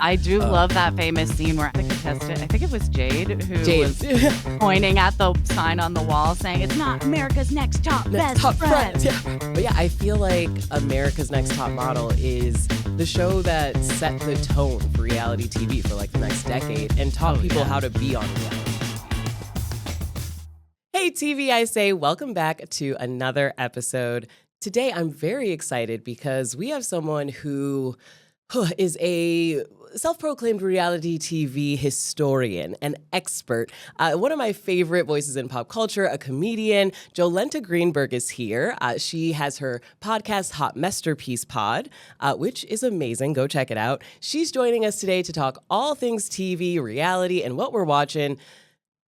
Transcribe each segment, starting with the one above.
I do love that famous scene where the contestant, I think it was Jade, who Jade. was pointing at the sign on the wall saying, "It's not America's Next Top Best Top Friend." Friends. Yeah. But yeah, I feel like America's Next Top Model is the show that set the tone for reality TV for like the next decade and taught people how to be on reality. Hey TV, I say, welcome back to another episode. Today I'm very excited because we have someone who is a self-proclaimed reality TV historian, an expert, one of my favorite voices in pop culture, a comedian. Jolenta Greenberg is here. She has her podcast, Hot Mess-terpiece Pod, which is amazing. Go check it out. She's joining us today to talk all things TV, reality, and what we're watching.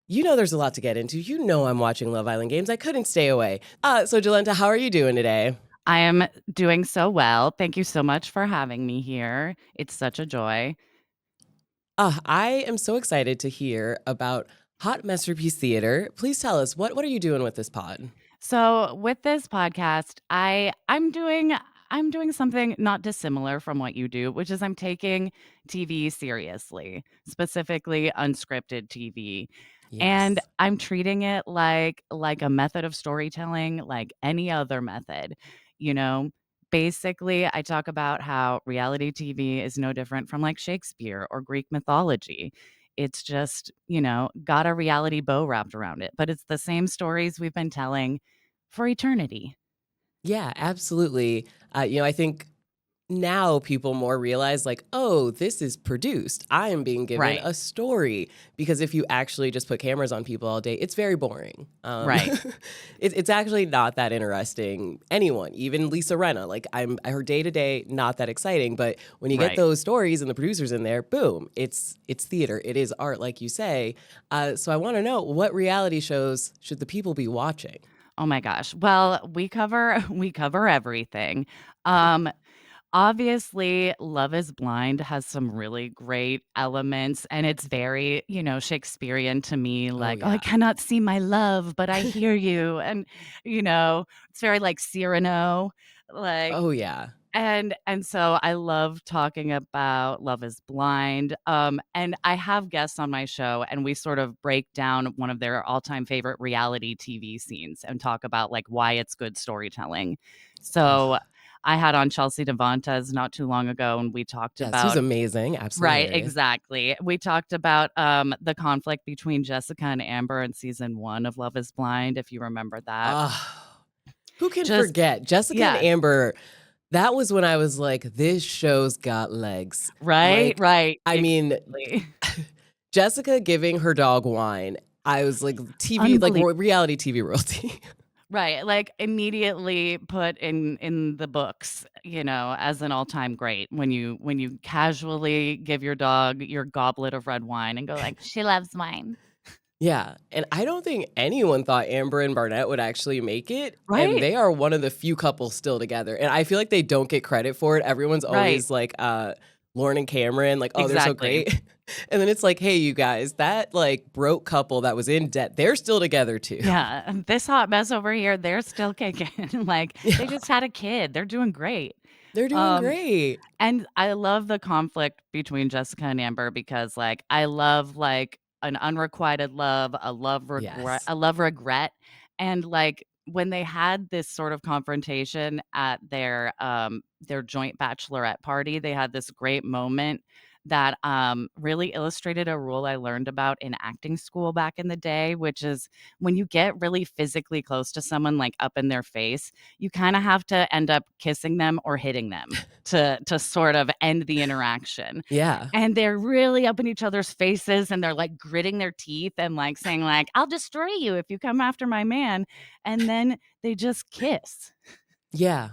You know there's a lot to get into. You know I'm watching Love Island Games. I couldn't stay away. So Jolenta, how are you doing today? I am doing so well. Thank you so much for having me here. It's such a joy. I am so excited to hear about Hot Mess-terpiece Theater. Please tell us, what are you doing with this pod? So with this podcast, I'm doing something not dissimilar from what you do, which is I'm taking TV seriously, specifically unscripted TV. And Yes. I'm treating it like a method of storytelling, like any other method. You know, basically I talk about how reality TV is no different from like Shakespeare or Greek mythology. It's just, got a reality bow wrapped around it, but it's the same stories we've been telling for eternity. Yeah, absolutely. I think now people more realize like, oh, this is produced. I am being given Right. a story. Because if you actually just put cameras on people all day, it's very boring. Right. It's actually not that interesting. Anyone, even Lisa Rinna, like her day to day, not that exciting. But when you get Right. those stories and the producers in there, boom, it's theater. It is art, like you say. So I want to know, what reality shows should the people be watching? Oh my gosh. Well, we cover we cover everything. Um Obviously, Love is Blind has some really great elements, and it's very, Shakespearean to me, Oh like, "Oh, I yeah. cannot see my love, but I hear you." And, it's very like Cyrano, like, Oh yeah. and so I love talking about Love is Blind. And I have guests on my show, and we sort of break down one of their all-time favorite reality TV scenes and talk about like why it's good storytelling. So Oh, I had on Chelsea Devantez not too long ago, and we talked yes, who's about amazing. Absolutely right, hilarious. exactly. We talked about the conflict between Jessica and Amber in season 1 of Love is Blind, if you remember that. Ah, who can Just forget? Jessica and yeah, Amber, that was when I was like, this show's got legs. right, Like, right, I mean, exactly. Jessica giving her dog wine. I was like, TV, like Unbelievable. reality TV royalty. Right, like, immediately put in the books, as an all-time great when you casually give your dog your goblet of red wine and go like, "She loves wine." Yeah. And I don't think anyone thought Amber and Barnett would actually make it. And Right, they are one of the few couples still together. And I feel like they don't get credit for it. Everyone's right, always like, Lauren and Cameron, like, oh, they're so exactly. great. And then it's like, hey, you guys, that like broke couple that was in debt, they're still together too. Yeah, and this hot mess over here, they're still kicking, like, they Yeah. just had a kid, they're doing great. They're doing Um, great. and I love the conflict between Jessica and Amber because, like, I love, like, an unrequited love, Yes. a love regret, and, like, when they had this sort of confrontation at their joint bachelorette party, they had this great moment that, really illustrated a rule I learned about in acting school back in the day, which is when you get really physically close to someone, like, up in their face, you kinda have to end up kissing them or hitting them to sort of end the interaction. Yeah. And they're really up in each other's faces, and they're, like, gritting their teeth and, like, saying, like, "I'll destroy you if you come after my man," and then they just kiss Yeah.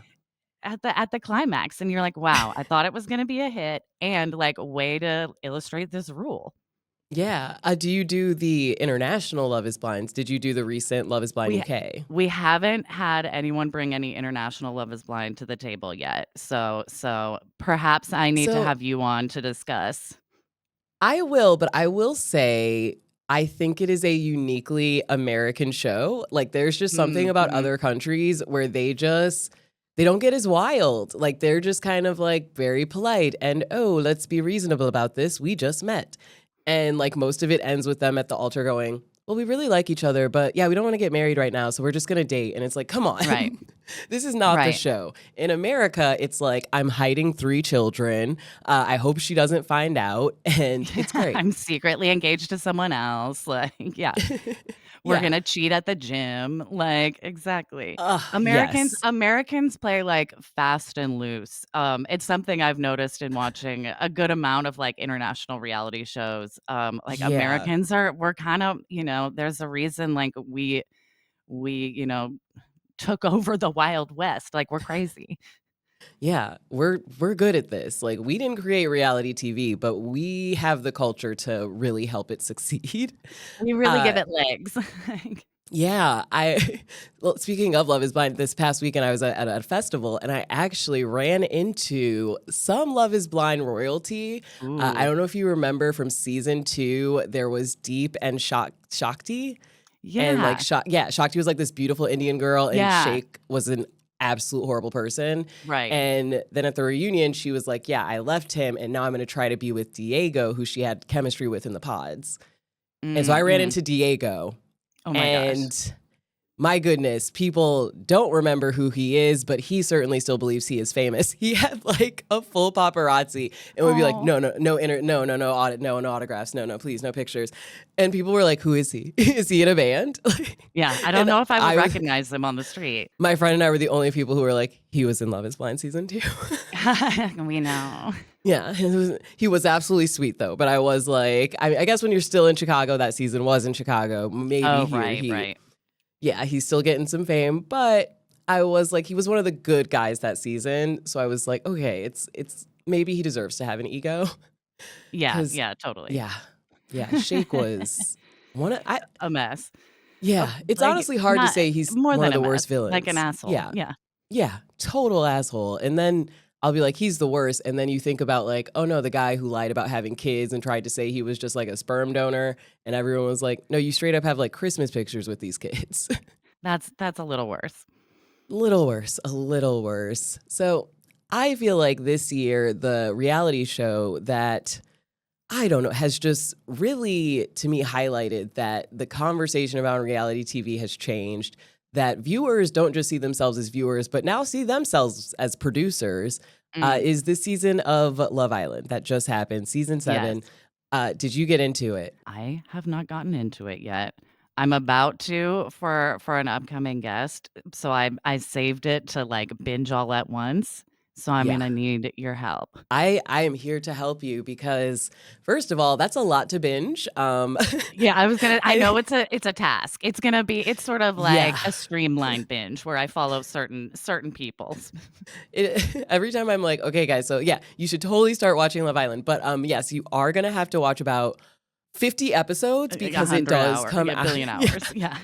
at the climax, and you're like, "Wow, I thought it was gonna be a hit," and, like, way to illustrate this rule. Yeah. Do you do the international Love is Blinds? Did you do the recent Love is Blind We UK? we haven't had anyone bring any international Love is Blind to the table yet, so perhaps I need to So have you on to discuss. I will, but I will say I think it is a uniquely American show. Like there's just something Mm, about mhm. other countries where they just they don't get as wild. Like, they're just kind of like very polite and, oh, let's be reasonable about this. We just met. And like most of it ends with them at the altar going, well, we really like each other, but yeah, we don't want to get married right now. So we're just going to date. And it's like, come Right. on. This is not the Right. show. In America, it's like, I'm hiding 3 children. I hope she doesn't find out. And it's great. I'm secretly engaged to someone else. Like, yeah. We're Yeah. gonna cheat at the gym, like, exactly. Americans Yes. Americans play, like, fast and loose. It's something I've noticed in watching a good amount of, like, international reality shows. Like, Yeah. we're kind of, there's a reason, like, we, took over the Wild West, like, we're crazy. Yeah, we're good at this. Like, we didn't create reality TV, but we have the culture to really help it succeed. We really give Uh, it legs. Like, yeah, I well, speaking of Love Is Blind, this past weekend I was at a festival and I actually ran into some Love Is Blind royalty. I ooh. don't know if you remember from season 2, there was Deep and Shakti. And like Yeah. Shakti was like this beautiful Indian girl, and Yeah. Shake was an absolute horrible person. Right. And then at the reunion, she was like, "Yeah, I left him, and now I'm going to try to be with Diego, who she had chemistry with in the pods." And so I ran Mm. into Diego, Oh my gosh. and my goodness, people don't remember who he is, but he certainly still believes he is famous. He had like a full paparazzi and would be like, Oh. no, no, no, no, audit, no, no autographs, no, no, please, no pictures. And people were like, who is he? Is he in a band? Yeah, I don't and know if I would I was, recognize them on the street. my friend and I were the only people who were like, he was in Love Is Blind season 2. We know. Yeah, he was absolutely sweet though. But I was like, I guess when you're still in Chicago, that season was in Chicago. Maybe Oh, here right, he right. yeah, he's still getting some fame, but I was like, he was one of the good guys that season. So I was like, okay, it's maybe he deserves to have an ego. Yeah, Cause yeah, totally. yeah, yeah, Shake was one of I A mess. yeah, it's Like, honestly hard to not say he's more one of than a the mess, worst like an villains. asshole. Yeah. Yeah. Yeah, total asshole. And then I'll be like, he's the worst. And then you think about like, oh no, the guy who lied about having kids and tried to say he was just like a sperm donor. And everyone was like, no, you straight up have like Christmas pictures with these kids. That's a little worse. Little worse, a little worse. So I feel like this year, the reality show that I don't know has just really, to me, highlighted that the conversation about reality TV has changed. That viewers don't just see themselves as viewers, but now see themselves as producers. Mm, Is this season of Love Island that just happened, season yes. 7? Did you get into it? I have not gotten into it yet. I'm about to for an upcoming guest, so I saved it to, like, binge all at once, so I'm Yeah. gonna need your help. I am here to help you because first of all, that's a lot to binge. Yeah, I I know it's a task. It's sort of like yeah. a streamlined binge where I follow certain people. Every time I'm like, okay, guys, so yeah, you should totally start watching Love Island. But yes, you are gonna have to watch about 50 episodes Like because it 100 does hour come yeah, out. billion Yeah, hours. Yeah.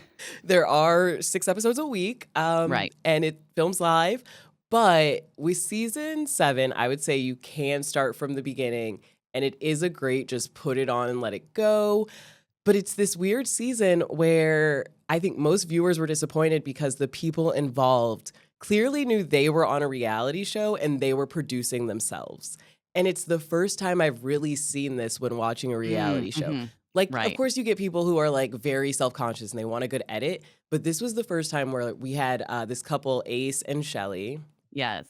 there are 6 episodes a week, Right. and it films live. But with season 7, I would say you can start from the beginning, and it is a great just put it on and let it go. But it's this weird season where I think most viewers were disappointed because the people involved clearly knew they were on a reality show and they were producing themselves. And it's the first time I've really seen this when watching a reality show. Mhm. Like, of Right. course, you get people who are like very self conscious and they want a good edit. But this was the first time where we had this couple, Ace and Shelly. Yes.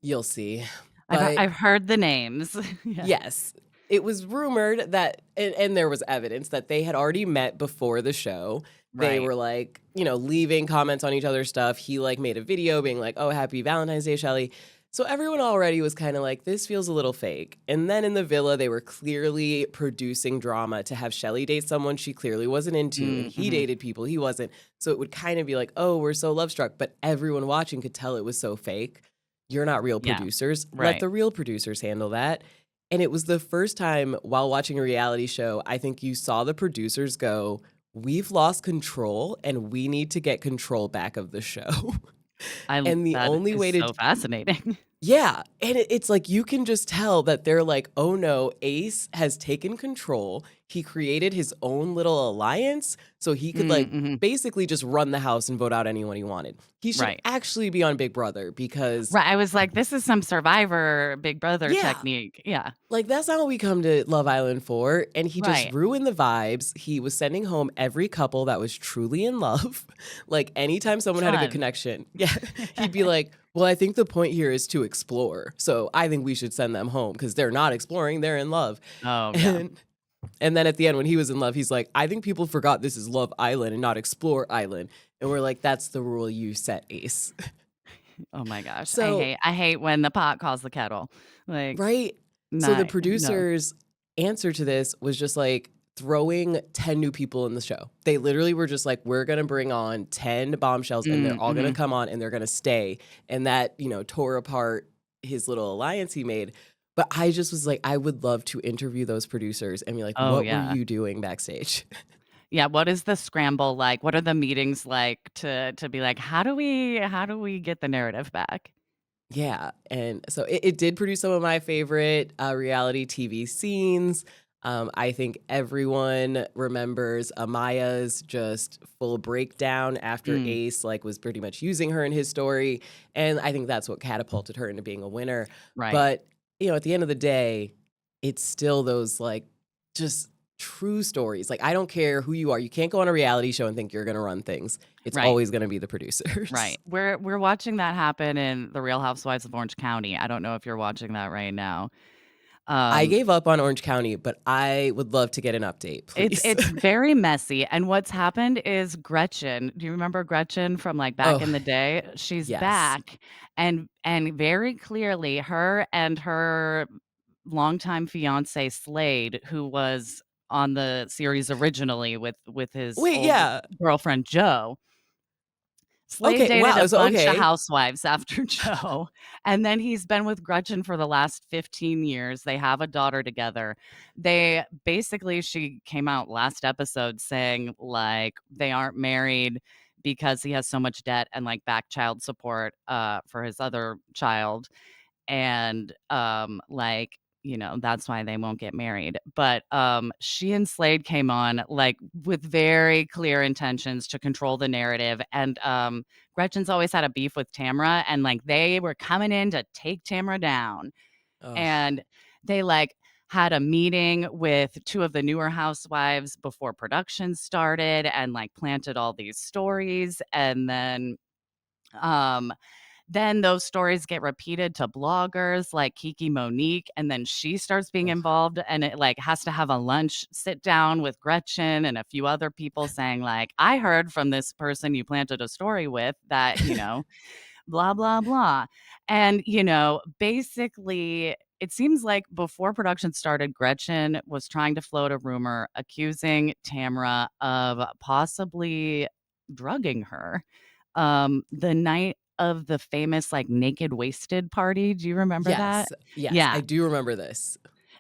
You'll see. I've But I've heard the names. Yeah. yes. It was rumored that, and there was evidence that they had already met before the show. They Right. were like, leaving comments on each other's stuff. He like made a video being like, oh, happy Valentine's Day, Shelly. So everyone already was kind of like, this feels a little fake. And then in the villa, they were clearly producing drama to have Shelly date someone she clearly wasn't into, and he Mhm. dated people he wasn't. So it would kind of be like, oh, we're so love struck. But everyone watching could tell it was so fake. You're not real Yeah. producers. Let Right. the real producers handle that. And it was the first time while watching a reality show, I think you saw the producers go, we've lost control and we need to get control back of the show. And the That only is way to so fascinating. yeah, and it's like you can just tell that they're like, "Oh no, Ace has taken control. he created his own little alliance so he could like Mhm. basically just run the house and vote out anyone he wanted. He should Right. actually be on Big Brother because Right, I was like, "This is some Survivor Big Brother yeah, technique." Yeah. like, that's not what we come to Love Island for, and he just Right. ruined the vibes. He was sending home every couple that was truly in love. Like, anytime someone had a good Fun. connection, yeah, he'd be like, "Well, I think the point here is to explore, so I think we should send them home because 'cause they're not exploring, they're in love." Oh, yeah. And and then at the end, when he was in love, he's like, "I think people forgot this is Love Island and not Explore Island." And we're like, "That's the rule you set, Ace." Oh my gosh. So I hate when the pot calls the kettle. Like, right? So the not no. producers' answer to this was just like throwing 10 new people in the show. They literally were just like, we're going to bring on 10 bombshells and they're all going to Mhm. come on and they're going to stay. And that, tore apart his little alliance he made. But I just was like, I would love to interview those producers and be like, Oh, what were yeah. you doing backstage? Yeah, what is the scramble like? What are the meetings like to be like, how do we get the narrative back?" Yeah, and so it did produce some of my favorite, reality TV scenes. I think everyone remembers Amaya's just full breakdown after Mm, Ace, like, was pretty much using her in his story, and I think that's what catapulted her into being a winner. right, But, at the end of the day, it's still those, like, just true stories. Like, I don't care who you are, you can't go on a reality show and think you're gonna run things. It's right, always gonna be the producers. right. We're watching that happen in The Real Housewives of Orange County. I don't know if you're watching that right now. I Um, gave up on Orange County, but I would love to get an update, it's please. it's very messy, and what's happened is Gretchen, do you remember Gretchen from, like, back Oh, in the day? She's yes. back, and very clearly her and her longtime fiancé, Slade, who was on the series originally with his Wait, old yeah. girlfriend, Jo. Slade Okay, dated wow, a so bunch of okay. housewives after Jo, and then he's been with Gretchen for the last 15 years. They have a daughter together. She came out last episode saying, like, they aren't married because he has so much debt and, like, back child support, for his other child, and like, that's why they won't get married. But she and Slade came on like with very clear intentions to control the narrative, and Gretchen's always had a beef with Tamra, and like they were coming in to take Tamra down, Ugh, and they like had a meeting with two of the newer housewives before production started and like planted all these stories, and then those stories get repeated to bloggers like Kiki Monique, and then she starts being ugh. involved, and it, like, has to have a lunch sit down with Gretchen and a few other people saying, like, "I heard from this person you planted a story with that, blah, blah, blah." And, basically, it seems like before production started, Gretchen was trying to float a rumor accusing Tamra of possibly drugging her, the night of the famous, like, Naked Wasted party. Do you remember that? Yes, yes, Yeah. I do remember this.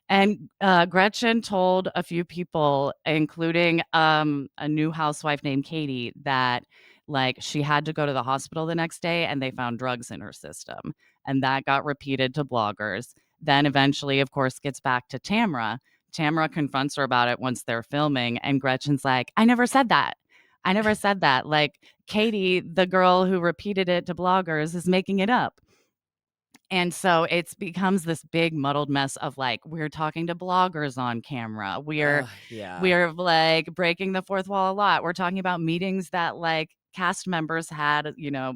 And, Gretchen told a few people, including, a new housewife named Katie, that, like, she had to go to the hospital the next day and they found drugs in her system, and that got repeated to bloggers. Then eventually, of course, gets back to Tamra. Tamra confronts her about it once they're filming, and Gretchen's like, "I never said that. I never said that. Like, Katie, the girl who repeated it to bloggers, is making it up." And so it's becomes this big muddled mess of like we're talking to bloggers on camera. We're Yeah. we're like breaking the fourth wall a lot. We're talking about meetings that like cast members had,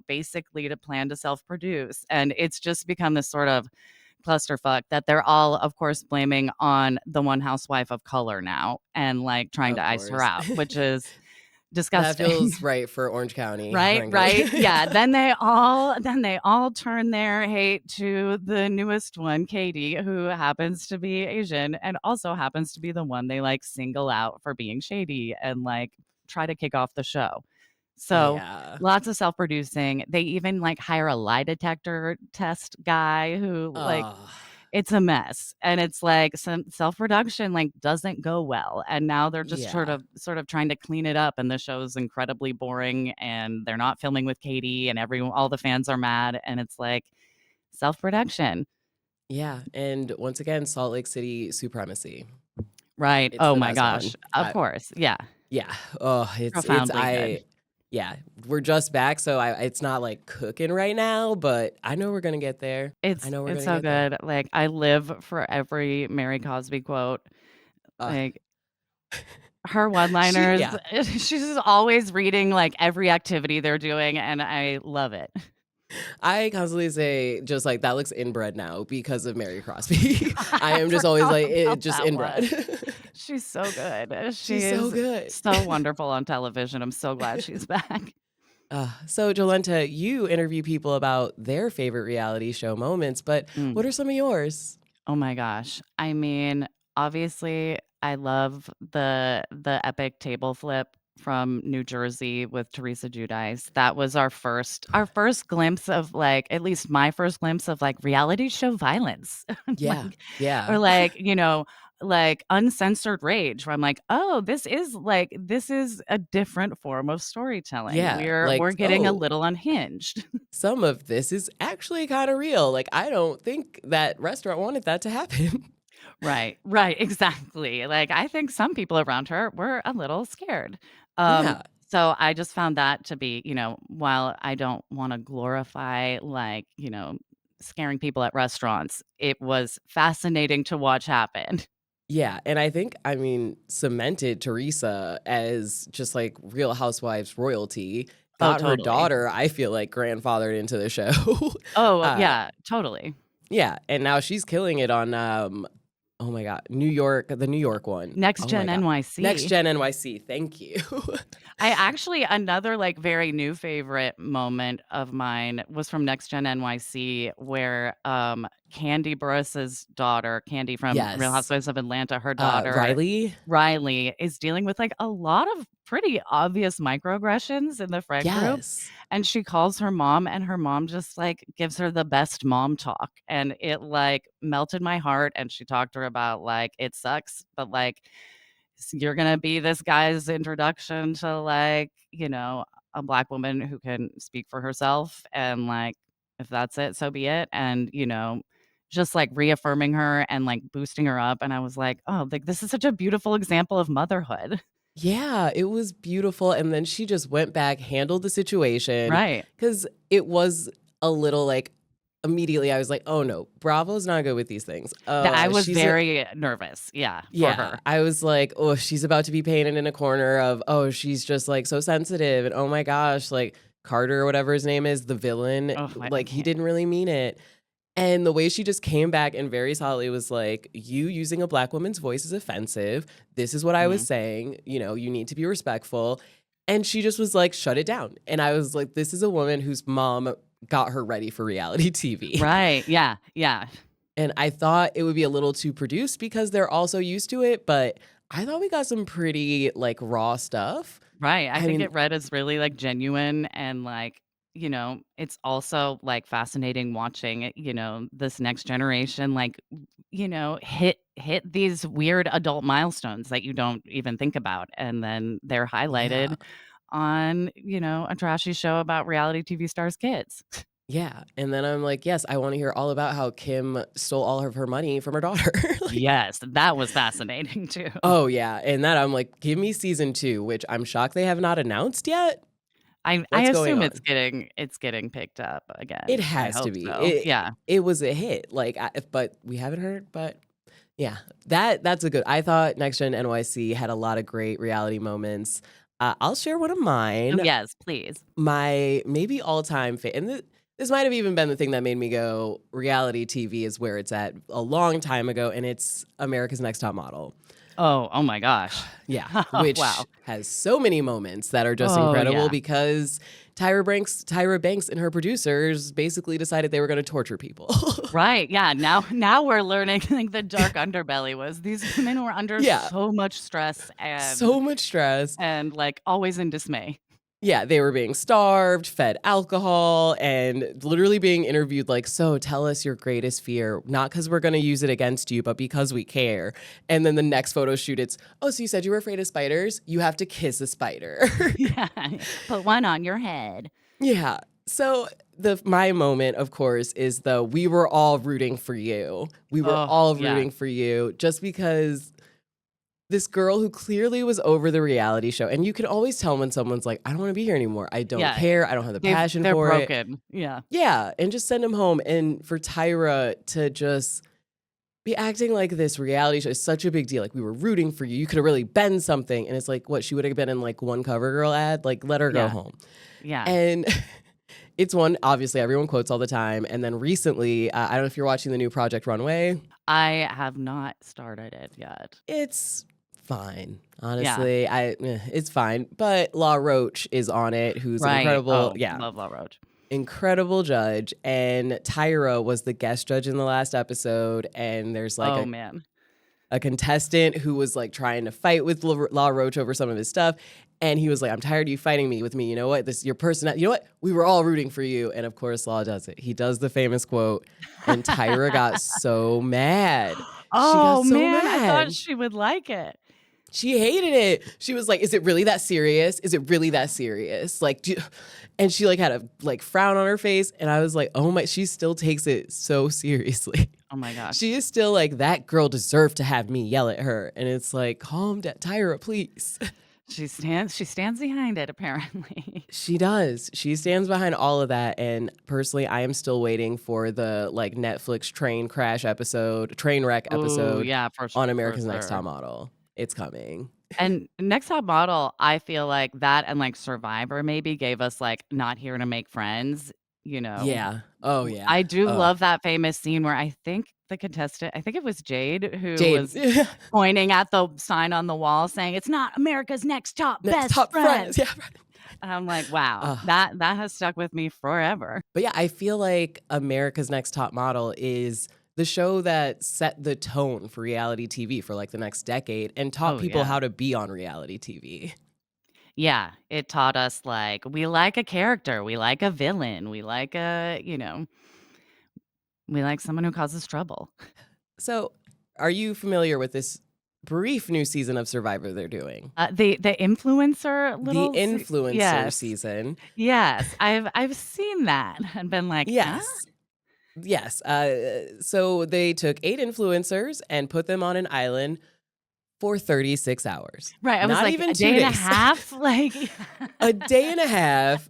basically to plan to self-produce. And it's just become this sort of clusterfuck that they're all, of course, blaming on the one housewife of color now and like trying to Of ice her course. out, which is That disgusting. feels right for Orange County, Right, frankly. right. Yeah, Yeah. then they all turn their hate to the newest one, Katie, who happens to be Asian and also happens to be the one they, like, single out for being shady and, like, try to kick off the show. So, Yeah. lots of self-producing. They even, like, hire a lie detector test guy who, like, Oh, it's a mess, and it's like some self-production, like, doesn't go well, and now they're just sort yeah. of sort of trying to clean it up, and the show is incredibly boring, and they're not filming with Katie, and everyone all the fans are mad, and it's like self-production. Yeah, and once again, Salt Lake City supremacy. Right. It's Oh the my best gosh. one. Of course. Yeah. Yeah. Oh, it's Profoundly good. yeah, we're just back, so it's not like cooking right now, but I know we're gonna get there. I know we're It's gonna so get there. good. Like, I live for every Mary Cosby quote. Uh, Like, her one-liners, yeah. she's just always reading, like, every activity they're doing, and I love it. I constantly say just like that looks inbred now because of Mary Crosby. I I am just always forgot like about just that inbred. one. She's so good. She She's so is good. so wonderful on television. I'm so glad she's back. So Jolenta, you interview people about their favorite reality show moments, but Mm. what are some of yours? Oh my gosh. I mean, obviously, I love the epic table flip from New Jersey with Teresa Giudice. That was our first glimpse of, like, at least my first glimpse of, like, reality show violence. Yeah, Like, or yeah, like, like uncensored rage where I'm like, "Oh, this is a different form of storytelling. yeah. We're Like, getting a oh, little unhinged." some of this is actually kind of real. Like, I don't think that restaurant wanted that to happen. Right, right, exactly. Like, I think some people around her were a little scared. Um, Yeah, so I just found that to be, while I don't wanna glorify, like, scaring people at restaurants, it was fascinating to watch happen. yeah. And I think, I mean, cemented Teresa as just like Real Housewives royalty, Oh, got her totally. daughter, I feel like, grandfathered into the show. Oh, uh, yeah, totally. yeah. And now she's killing it on, oh my God, New York, the New York one. Next Oh my Gen God. Next NYC. Gen NYC. Thank you. I actually another, like, very new favorite moment of mine was from Next Gen NYC where, Candy Burruss's daughter, Candy from Real Yes. Housewives of Atlanta, her daughter, Riley. Riley, is dealing with, like, a lot of pretty obvious microaggressions in the friend group, Yes. and she calls her mom, and her mom just, like, gives her the best mom talk, and it, like, melted my heart, and she talked to her about, like, it sucks, but, like, you're gonna be this guy's introduction to, like, a black woman who can speak for herself, and, like, if that's it, so be it, and, just, like, reaffirming her and, like, boosting her up, and I was like, "Oh, like, this is such a beautiful example of motherhood." Yeah, it was beautiful, and then she just went back, handled the situation, Right. because it was a little, like immediately I was like, "Oh, no, Bravo's not good with these things." That I was She's a very nervous, yeah, for Yeah, her. I was like, "Oh, she's about to be painted in a corner of, oh, she's just, like, so sensitive, and oh my gosh, like, Carter or whatever his name is, the villain, Oh, I like, he can't. didn't really mean it." And the way she just came back and very solidly was like, "You using a black woman's voice is offensive. This is what I was Mhm. saying. You need to be respectful." And she just was like, "Shut it down." And I was like, "This is a woman whose mom got her ready for reality TV." Right, yeah, yeah. And I thought it would be a little too produced because they're also used to it, but I thought we got some pretty like raw stuff. Right, I I think mean, it read as really, like, genuine and, like, it's also, like, fascinating watching, this next generation, like, hit these weird adult milestones that you don't even think about, and then they're yeah. highlighted on, a trashy show about reality TV stars' kids. Yeah. And then I'm like, yes, I want to hear all about how Kim stole all of her money from her daughter. Like, Yes, that was fascinating too. oh yeah. And that I'm like, give me season 2, which I'm shocked they have not announced yet. I What's going assume it's on? getting picked up It again. I has to hope be. so. Yeah. It was a hit. Like, but we haven't heard. But yeah, that's a good. I thought Next Gen NYC had a lot of great reality moments. I'll share one of Oh, mine. yes, please. My maybe all time and this might have even been the thing that made me go reality TV is where it's at a long time ago, and it's America's Next Top Model. Oh my gosh. Yeah, Oh, which wow. has so many moments that are just Oh, incredible yeah. because Tyra Banks and her producers basically decided they were going to torture people. Right, yeah, now we're learning, like, the dark underbelly was these women were under Yeah, so much stress and so much stress. like, always in dismay. Yeah, they were being starved, fed alcohol, and literally being interviewed like, "So, tell us your greatest fear, not because we're gonna use it against you, but because we care." And then the next photo shoot, it's, "Oh, so you said you were afraid of spiders? You have to kiss a spider." Yeah. Put one on your head. Yeah. So my moment, of course, is the "We were all rooting for you. We were Oh, all yeah. rooting for you," just because this girl who clearly was over the reality show. And you can always tell when someone's like, I don't want to be here anymore. I don't Yeah, care. I don't have the passion they're for it. broken. Yeah. Yeah. And just send them home. And for Tyra to just be acting like this reality show is such a big deal. Like, we were rooting for you. You could have really been something. And it's like, what? She would have been in like one CoverGirl ad. Like, let her go Yeah. home. Yeah. And it's one, obviously, everyone quotes all the time. And then recently, I don't know if you're watching the new Project Runway. I have not started it yet. It's fine. Yeah. Honestly, it's fine. But La Roche is on it, who's an Right. incredible, Oh, yeah, love La Roche. incredible judge. And Tyra was the guest judge in the last episode. And there's like Oh, man. a contestant who was like trying to fight with La Roche over some of his stuff. And he was like, I'm tired of you fighting me with me. You know what? This your person. You know what? We were all rooting for you. And of course, Law does it. He does the famous quote. And Tyra got so mad. She got Oh, so man, I thought mad. she would like it. She hated it. She was like, is it really that serious? Is it really that serious? Like, and she like had a like frown on her face. And I was like, oh my, she still takes it so seriously. Oh my gosh. She is still like, that girl deserved to have me yell at her. And it's like, calm down, Tyra, please. She stands behind it, apparently. She does. She stands behind all of that. And personally, I am still waiting for the like Netflix train wreck Oh, episode yeah, on for America's Next Top sure. Model. It's coming. And Next Top Model, I feel like that and, like, Survivor maybe gave us, like, Not Here to Make Friends, you know? Yeah. Oh, yeah. I do Ugh. love that famous scene where I think the contestant I think it was Jade who Jade. was pointing at the sign on the wall saying, "It's not America's Next Top Next Best top Friend." friends. Yeah. Right. And I'm like, "Wow, Ugh. that has stuck with me forever." But yeah, I feel like America's Next Top Model is the show that set the tone for reality TV for like the next decade and taught Oh, people yeah. how to be on reality TV. Yeah, it taught us, like, we like a character, we like a villain, we like someone who causes trouble. So, are you familiar with this brief new season of Survivor they're doing? The influencer The little se influencer yes. season. Yes, I've seen that and been like, "Huh?" Yes. Yes. So they took 8 influencers and put them on an island for 36 hours. Right, I was Not like, even "A 2 day and a days. half?" Like A day and a half.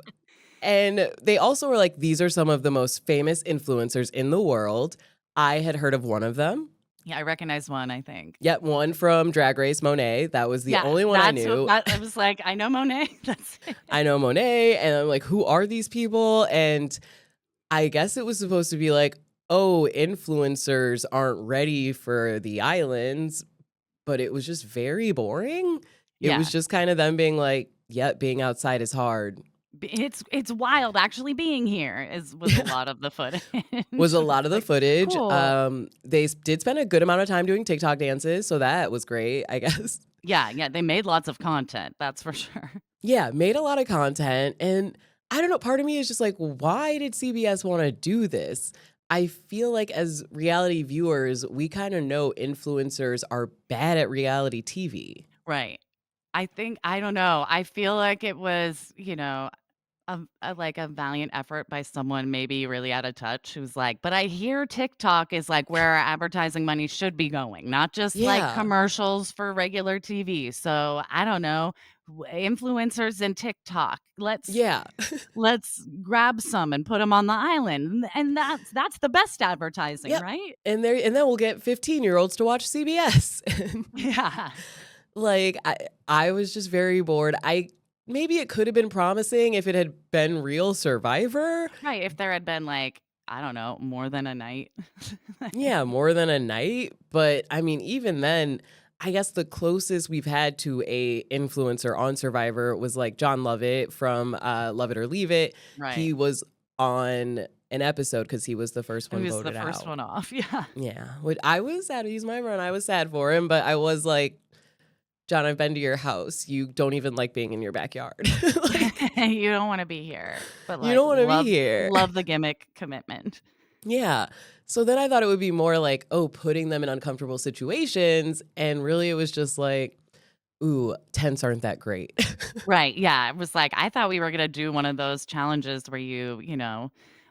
And they also were like, these are some of the most famous influencers in the world. I had heard of one of them. Yeah, I recognize one, I think. Yep, one from Drag Race, Monet. That was the Yeah, only one I that's what knew. that I was like, "I know Monet." That's it. I know Monet, and I'm like, who are these people? And I guess it was supposed to be like, oh, influencers aren't ready for the islands, but it was just very boring. It was Yeah. just kind of them being like, yep, being outside is hard. It's wild actually being here was a lot of the footage. Was a It's lot of the like, footage. cool. They did spend a good amount of time doing TikTok dances, so that was great, I guess. Yeah, yeah, they made lots of content, that's for sure. Yeah, made a lot of content, and I don't know, part of me is just like, why did CBS wanna do this? I feel like as reality viewers, we kinda know influencers are bad at reality TV. Right. I don't know, I feel like it was, like a valiant effort by someone maybe really out of touch who's like, "But I hear TikTok is, like, where our advertising money should be going, not just, like, Yeah, commercials for regular TV, so I don't know, influencers and TikTok, yeah. let's grab some and put them on the island, and that's the best advertising, Yep, right?" and then we'll get 15-year-olds to watch CBS. Yeah. Like, I was just very bored. Maybe it could have been promising if it had been real Survivor. Right, if there had been, like, I don't know, more than a night. Yeah, more than a night, but, I mean, even then, I guess the closest we've had to a influencer on Survivor was, like, John Lovett from, Love It or Leave It. Right. He was on an episode because he was the first Who one was the voted first out. one off, yeah. Yeah, which I was sad. He's my run. I was sad for him, but I was like, "John, I've been to your house. You don't even like being in your backyard." Like, You don't wanna be here, but, you like, don't wanna be here. love the gimmick commitment. Yeah. So then I thought it would be more like, oh, putting them in uncomfortable situations, and really it was just like, ooh, tents aren't that great. Right, yeah, it was like, I thought we were gonna do one of those challenges where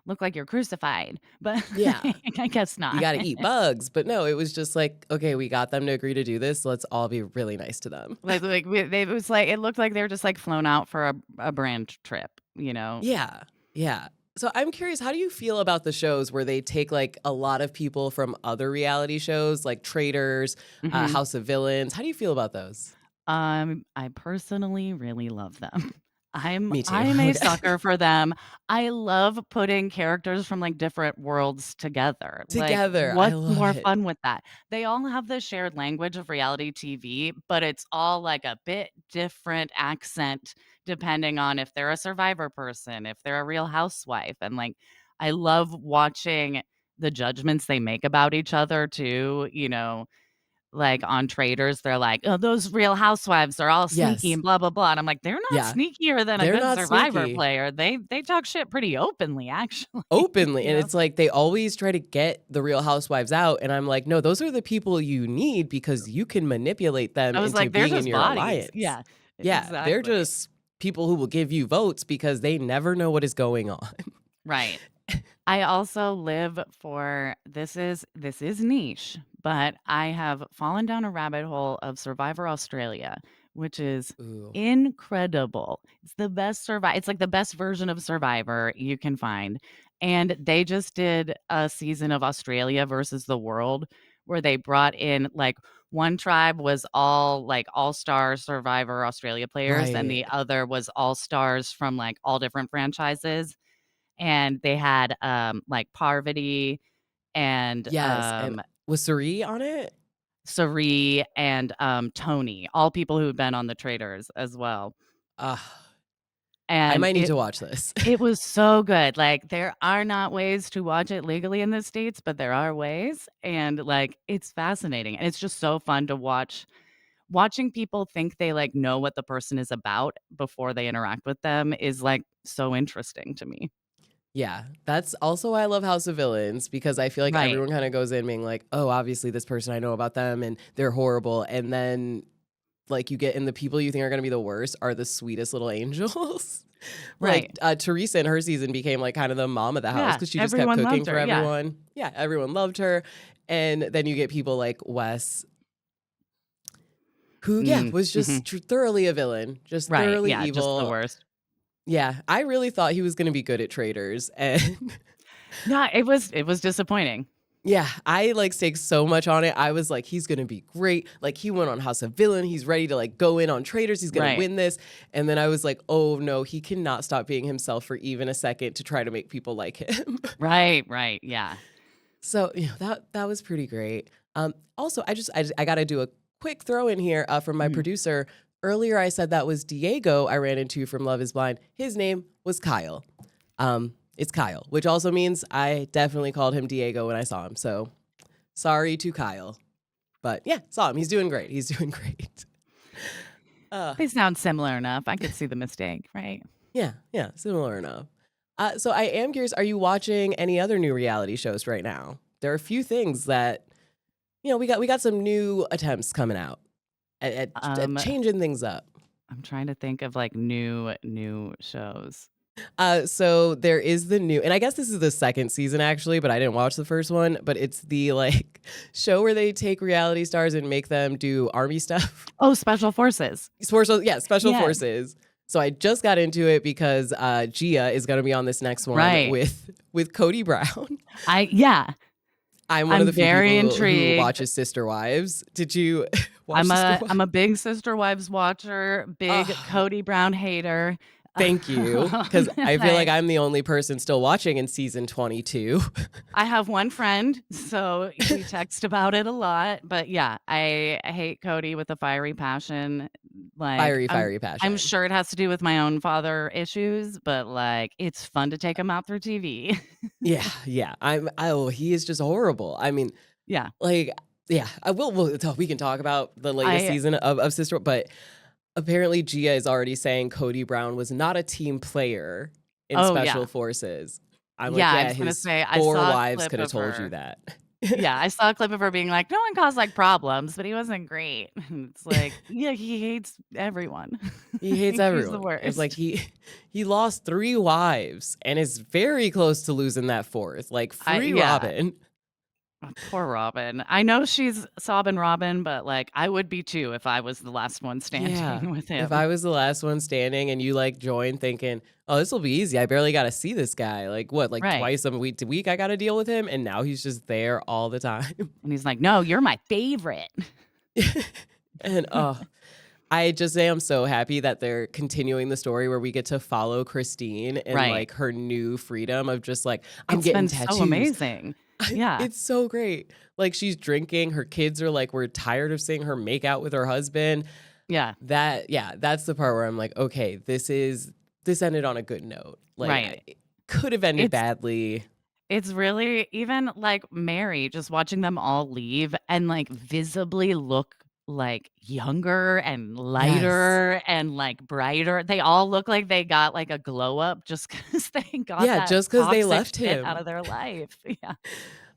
look like you're crucified, but Yeah. I guess You not. got to eat bugs. But no, it was just like, okay, we got them to agree to do this. Let's all be really nice to them. It was like it looked like they were just, like, flown out for a brand trip, you know? Yeah. Yeah. So I'm curious, how do you feel about the shows where they take like a lot of people from other reality shows like Traders, Mhm. House of Villains? How do you feel about those? I personally really love them. I'm Me too. I'm a Okay. sucker for them. I love putting characters from, like, different worlds together. Like, Together. I what's love more it. fun with that? They all have the shared language of reality TV, but it's all, like, a bit different accent depending on if they're a Survivor person, if they're a Real Housewife, and, like, I love watching the judgments they make about each other too, you know? Like, on Traders, they're like, "Oh, those Real Housewives are all sneaky Yes. and blah, blah, blah," and I'm like, "They're not Yeah. sneakier than a They're good not Survivor sneaky. player. They talk shit pretty openly, actually," Openly. you And know? it's like they always try to get the Real Housewives out. And I'm like, no, those are the people you need because you can manipulate them I was into like, "They're being in just your bodies." alliance. Yeah, Yeah. They're exactly. just people who will give you votes because they never know what is going on. Right. I also live for this is niche, but I have fallen down a rabbit hole of Survivor Australia, which is Ooh. incredible. It's like the best version of Survivor you can find. And they just did a season of Australia versus the world where they brought in like one tribe was all like all-star Survivor Australia players and Right. the other was all-stars from like all different franchises and they had, like, Parvati and, Yes. And was Suri on it? Cirie and, Tony, all people who've been on the Traders as well, Ah, I and might need to watch this. it was so good, like, there are not ways to watch it legally in the States, but there are ways, and, like, it's fascinating, and it's just so fun to watching people think they, like, know what the person is about before they interact with them is, like, so interesting to me. Yeah, that's also why I love House of Villains because I feel like Right. everyone kind of goes in being like, "Oh, obviously this person I know about them and they're horrible." And then like you get in the people you think are going to be the worst are the sweetest little angels. Like Right. Teresa in her season became like kind of the mom of the house Yeah, because she just kept everyone cooking loved for her, yeah. everyone. Yeah, everyone loved her. And then you get people like Wes who yeah, Mm, was mhm. just thoroughly a villain, just Right, thoroughly yeah, just the evil. worst. Yeah, I really thought he was going to be good at traders and No, it was disappointing. yeah, I, like, staked so much on it. I was like, "He's gonna be great." Like, he went on House of Villain, he's ready to, like, go in on Traitors, he's gonna Right. win this, and then I was like, "Oh, no, he cannot stop being himself for even a second to try to make people like him." Right, right, yeah. So, that was pretty great. Also, I gotta do a quick throw in here, from my Mhm. producer. Earlier, I said that was Diego I ran into from Love Is Blind. His name was Kyle. It's Kyle, which also means I definitely called him Diego when I saw him. So sorry to Kyle. But yeah, saw him. He's doing great. He's doing great. Uh, They sound similar enough, I could see the mistake, right? yeah, similar enough. So I am curious, are you watching any other new reality shows right now? There are a few things that, we got some new attempts coming out at Um, changing things up. I'm trying to think of, like, new shows. So there is the new, and I guess this is the second season actually, but I didn't watch the first one. But it's the like show where they take reality stars and make them do army stuff. Oh, Special Forces. Yeah, special Yes. forces. So I just got into it because Gia is going to be on this next one Right. with Cody Brown. Yeah, I'm one of I'm the few very people who intrigued. watches Sister Wives. Did you watch Sister Wives? I'm a big Sister Wives watcher, big Ah, Cody Brown hater. thank you, because I feel like I I'm the only person still watching in season 22. I have one friend, so we text about it a lot, but yeah, I hate Cody with a fiery passion. Like, Fiery, fiery I'm passion. sure it has to do with my own father issues, but, like, it's fun to take him out through TV. Yeah, yeah. Oh, he is just horrible. I mean, Yeah. like, yeah, we can talk about the latest I season of Sister, but apparently Gia is already saying Cody Brown was not a team player in Oh, yeah. Special Forces. I'm like, Yeah, I yeah, was gonna his say, I 4 saw a wives clip could have of told you her. that. Yeah, I saw a clip of her being like, "No one caused, like, problems, but he wasn't great." And it's like, yeah, he hates everyone. He hates He's the everyone. It's like worst. he lost 3 wives and is very close to losing that 4th, like, I free yeah. Robin. Poor Robin. I know she's sobbing Robin, but, like, I would be too if I was the last one Yeah. standing with If him. I was the last one standing and you, like, join thinking, "Oh, this'll be easy. I barely gotta see this guy." Like, what, like, Right. twice a week to week I gotta deal with him, and now he's just there all the time. And he's like, "No, you're my favorite." And, I just am so happy that they're continuing the story where we get to follow Christine and, Right. like, her new freedom of just, like, "I'm It's getting been so tattoos." amazing. Yeah. It's so great. Like, she's drinking, her kids are like, "We're tired of seeing her make out with her husband." Yeah. That yeah, that's the part where I'm like, "Okay, this ended on a good note." Like, Right. it could have ended It's badly. it's really even, like, Mary, just watching them all leave and, like, visibly look, like, younger and Yes. lighter and, like, brighter. They all look like they got, like, a glow up just because they got Yeah, that just because they toxic left shit out him. of their life. Yeah.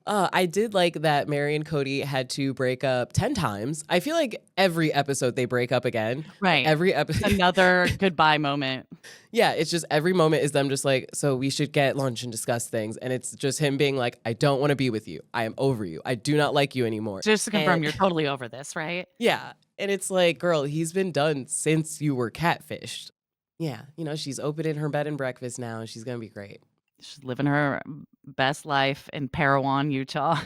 I did like that Mary and Cody had to break up 10 times. I feel like every episode they break up again. Like, Right. every It's episode. another goodbye moment. Yeah, it's just every moment is them just like, "So we should get lunch and discuss things," and it's just him being like, "I don't wanna be with you. I am over you. I do not like you anymore." Just to confirm, And you're totally over this, right? yeah, and it's like, "Girl, he's been done since you were catfished." Yeah, she's opening her bed and breakfast now, and she's gonna be great. She's living her best life in Parowan, Utah.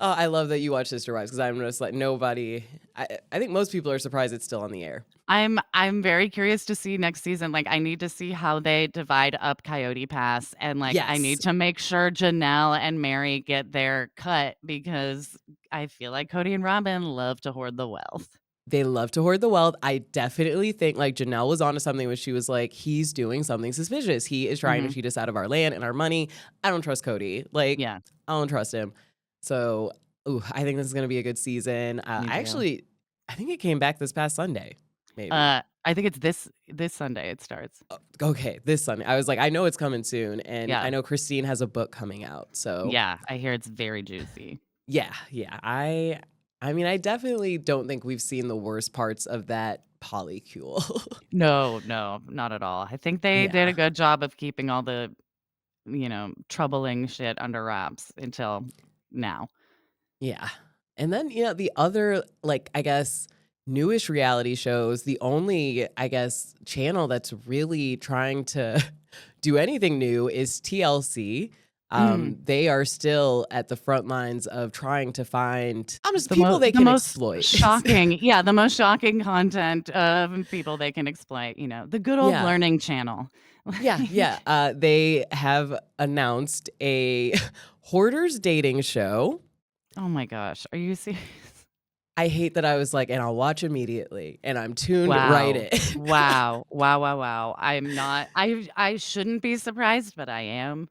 Oh, I love that you watch Sister Wives because 'cause I'm just like, nobody I think most people are surprised it's still on the air. I'm very curious to see next season. Like, I need to see how they divide up Coyote Pass, and, like, I need Yes. to make sure Janelle and Mary get their cut because I feel like Cody and Robin love to hoard the wealth. They love to hoard the wealth. I definitely think, like, Janelle was onto something when she was like, "He's doing something suspicious. He is trying to Mhm. cheat us out of our land and our money. I don't trust Cody. Like, Yeah, I don't trust him." So, ooh, I think this is gonna be a good season. me too. I think it came back this past Sunday, maybe. I think it's this Sunday it starts. Okay, this Sunday. I was like, I know it's coming soon, and I Yeah. know Christine has a book coming out. So, Yeah, I hear it's very juicy. yeah, yeah. I mean, I definitely don't think we've seen the worst parts of that polycule. No, no, not at all. I think they did a Yeah. good job of keeping all the, troubling shit under wraps until now. Yeah. And then, the other, like, I guess, newish reality shows, the only, I guess, channel that's really trying to do anything new is TLC. Mm. They are still at the front lines of trying to find honest The people they the can most exploit. shocking yeah, the most shocking content of people they can exploit, the good old Yeah. learning channel. Yeah, yeah. Like, They have announced a hoarders dating show. oh my gosh, are you serious? I hate that I was like, and I'll watch immediately, and I'm tuned right Wow. in. Wow. Wow, wow, wow. I'm not I shouldn't be surprised, but I am.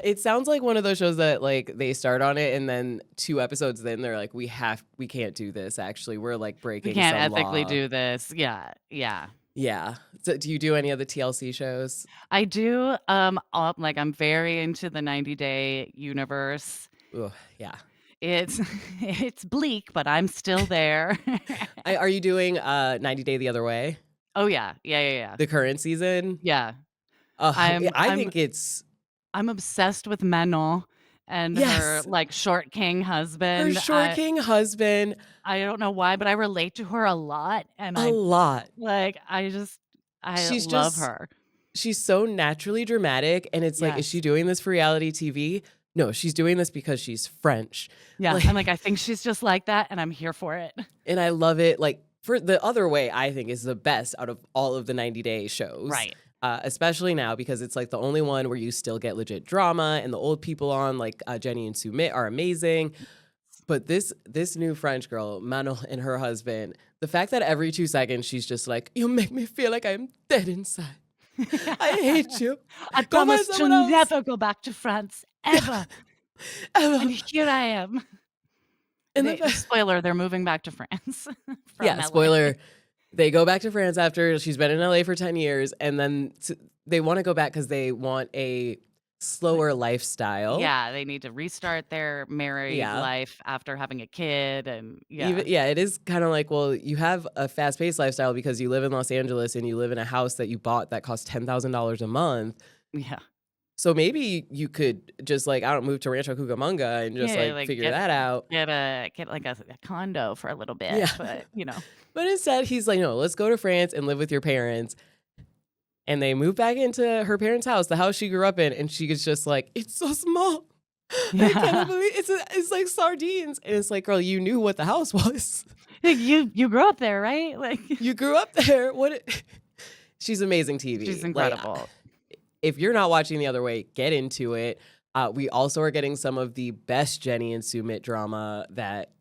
It sounds like one of those shows that, like, they start on it, and then 2 episodes in, they're like, we can't do this, actually, we're, like, We breaking can't some ethically law." do this. Yeah, yeah. Yeah. So, do you do any of the TLC shows? I do, like, I'm very into the 90-day universe. Ugh, yeah. It's it's bleak, but I'm still there. Are you doing, 90 Day the Other Way? Oh, yeah. Yeah, yeah, yeah. The current season? Yeah. Yeah, I'm I I'm think it's I'm obsessed with Manon and her, yes! like, short king Her husband. short king husband, I don't know why, but I relate to her a lot, and a lot. I She's love just her. she's so naturally dramatic, and it's like, is she Yes. doing this for reality TV? No, she's doing this because she's French. Yeah, Like, I'm like, I think she's just like that, and I'm here for it. and I love it, like, for the other way, I think is the best out of all of the 90-day shows, Right. especially now because it's, like, the only one where you still get legit drama, and the old people on, like, Jenny and Sumit are amazing, but this new French girl, Manon, and her husband, the fact that every 2 seconds she's just like, "You make me feel like I'm dead inside. I hate you. I Go find promise to someone else." never go back to France, Yeah. ever, and here I am. And the Spoiler, they're moving back to France from yeah, LA. spoiler, they go back to France after she's been in LA for 10 years, and then they wanna go back because they want a slower lifestyle. Yeah, they need to restart their married Yeah. life after having a kid and Even yeah. yeah, it is kinda like, well, you have a fast-paced lifestyle because you live in Los Angeles and you live in a house that you bought that costs $10,000 a month. Yeah. So maybe you could just, like, I don't move to Rancho Cucamonga and just, Yeah, like, like, figure that out. get, like, a condo for a little bit, Yeah. but, But instead, he's like, "No, let's go to France and live with your parents." And they move back into her parents' house, the house she grew up in, and she is just like, "It's so small. I cannot Yeah. believe it's like sardines." And it's like, "Girl, you knew what the house was. Like, you grew up there, right? Like, You grew up there. What?" She's amazing she's TV. Like, incredible. if you're not watching The Other Way, get into it. We also are getting some of the best Jenny and Sumit drama that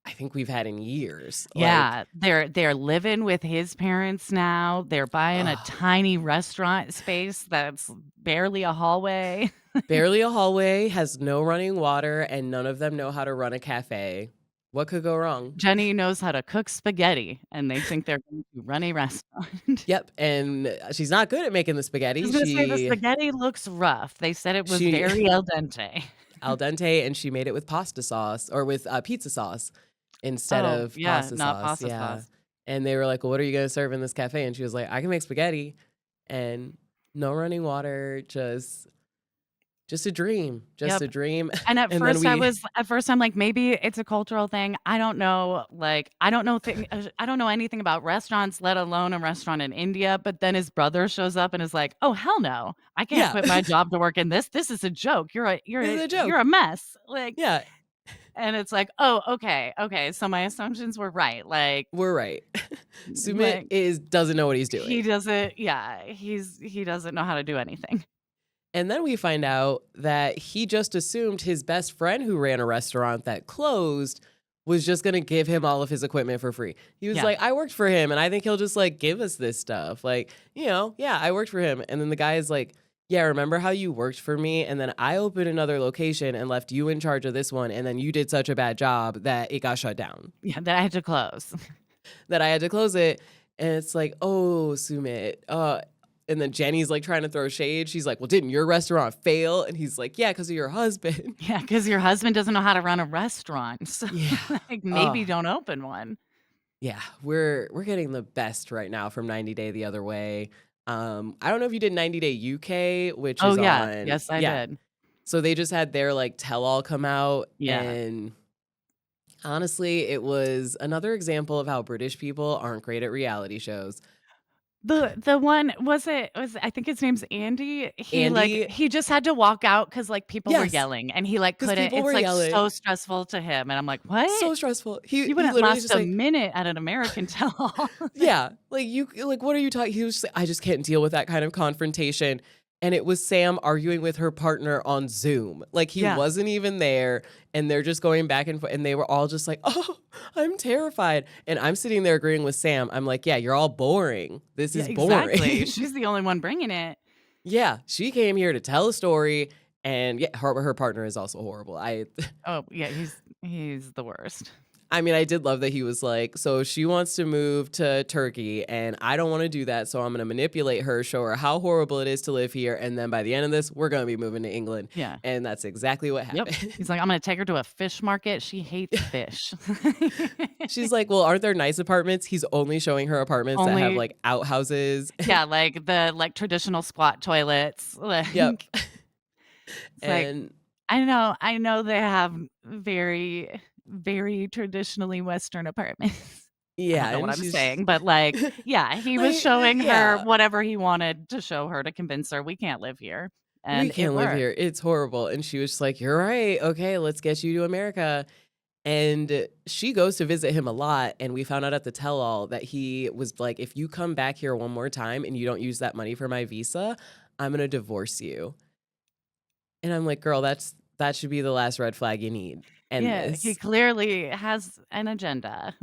I think we've had in years. Like, Yeah, they're living with his parents now, they're buying a ugh, tiny restaurant space that's barely a hallway. barely a hallway, has no running water, and none of them know how to run a cafe. What could go wrong? Jenny knows how to cook spaghetti, and they think they're going to run a restaurant. Yep, and she's not good at making the I spaghetti. was gonna say the spaghetti looks rough. They said it was She very al dente. al dente, and she made it with pasta sauce or with, pizza sauce instead Oh, of yeah, pasta not sauce, pasta yeah, sauce. and they were like, "Well, what are you gonna serve in this cafe?" And she was like, "I can make spaghetti," and no running water, just a dream, just Yep. a dream, And and then we at first I'm like, maybe it's a cultural thing. I don't know, like, I don't know anything about restaurants, let alone a restaurant in India, but then his brother shows up and is like, "Oh, hell no. I can't yeah, quit my job to work in this. This is a joke. it's a You're joke. a mess." Like, Yeah, and it's like, "Oh, okay. Okay. So my assumptions were right." we're right. Sumit Like doesn't know what he's he doing. doesn't yeah, he doesn't know how to do anything. And then we find out that he just assumed his best friend who ran a restaurant that closed was just gonna give him all of his equipment for free. He was Yeah. like, "I worked for him, and I think he'll just, like, give us this stuff." Like, "Yeah, I worked for him." And then the guy is like, "Yeah, remember how you worked for me, and then I opened another location and left you in charge of this one, and then you did such a bad job that it got shut down, Yeah, that I had to close. that I had to close it." And it's like, "Oh, Sumit, and then Jenny's, like, trying to throw shade. She's like, "Well, didn't your restaurant fail?" And he's like, "Yeah, 'cause of your husband." Yeah, because your husband doesn't know how to run a restaurant, so, Yeah. like, maybe Oh, don't open one. yeah. We're getting the best right now from 90 Day the Other Way. I don't know if you did 90 Day UK, which Oh, is yeah. on Yes, I yeah. did. So they just had their, like, tell-all come out, Yeah. and honestly, it was another example of how British people aren't great at reality shows. The one was I think his name's Andy, Andy he just had to walk out because people were yes, yelling, and he, like, because couldn't people it's, were like, yelling. so stressful to him, and I'm like, "What? So stressful. You He wouldn't literally last just a like minute at an American tell-all." yeah, like, you like, "What are you talking?" He was just like, "I just can't deal with that kind of confrontation," and it was Sam arguing with her partner on Zoom. Like, he Yeah. wasn't even there, and they're just going back and forth, and they were all just like, "Oh, I'm terrified," and I'm sitting there agreeing with Sam. I'm like, "Yeah, you're all boring. This Yeah, is exactly. boring." She's the only one bringing it. Yeah, she came here to tell a story, and yeah, her partner is also horrible. I Oh, yeah, he's the worst. I mean, I did love that he was like, "So she wants to move to Turkey, and I don't wanna do that, so I'm gonna manipulate her, show her how horrible it is to live here, and then by the end of this, we're gonna be moving to England." Yeah. And that's exactly what Yep. happened. He's like, "I'm gonna take her to a fish market." She hates fish. She's like, "Well, aren't there nice apartments?" He's only showing her apartments that have, Only like, outhouses. yeah, like traditional squat toilets, Yep. it's like, And I know they have very, very traditionally Western apartments. I yeah, don't know what and I'm she's saying, but, like, yeah, he was like, showing her yeah, whatever he wanted to show her to convince her, "We can't live here," "We and it can't live worked. here, it's horrible." And she was just like, "You're right, okay, let's get you to America." And she goes to visit him a lot, and we found out at the tell-all that he was like, "If you come back here one more time and you don't use that money for my visa, I'm gonna divorce you." And I'm like, "Girl, that should be the last red flag you need. End Yeah, he this." clearly has an agenda.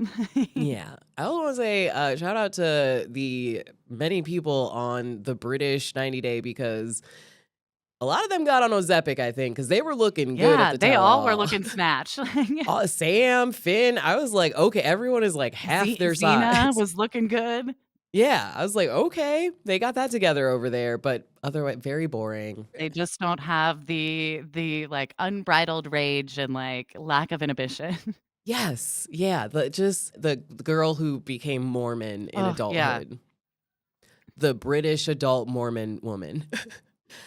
Yeah. I also wanna say, shout out to the many people on the British 90 Day because a lot of them got on Ozempic, I think, because they were looking good at Yeah, the they all were tell-all. looking snatched. Sam, Finn, I was like, "Okay, everyone is like half their Xena size." was looking good. Yeah, I was like, "Okay, they got that together over there," but otherwise very boring. They just don't have like, unbridled rage and, like, lack of inhibition. Yes, yeah, the girl who became Mormon in Oh, yeah. adulthood. The British adult Mormon woman.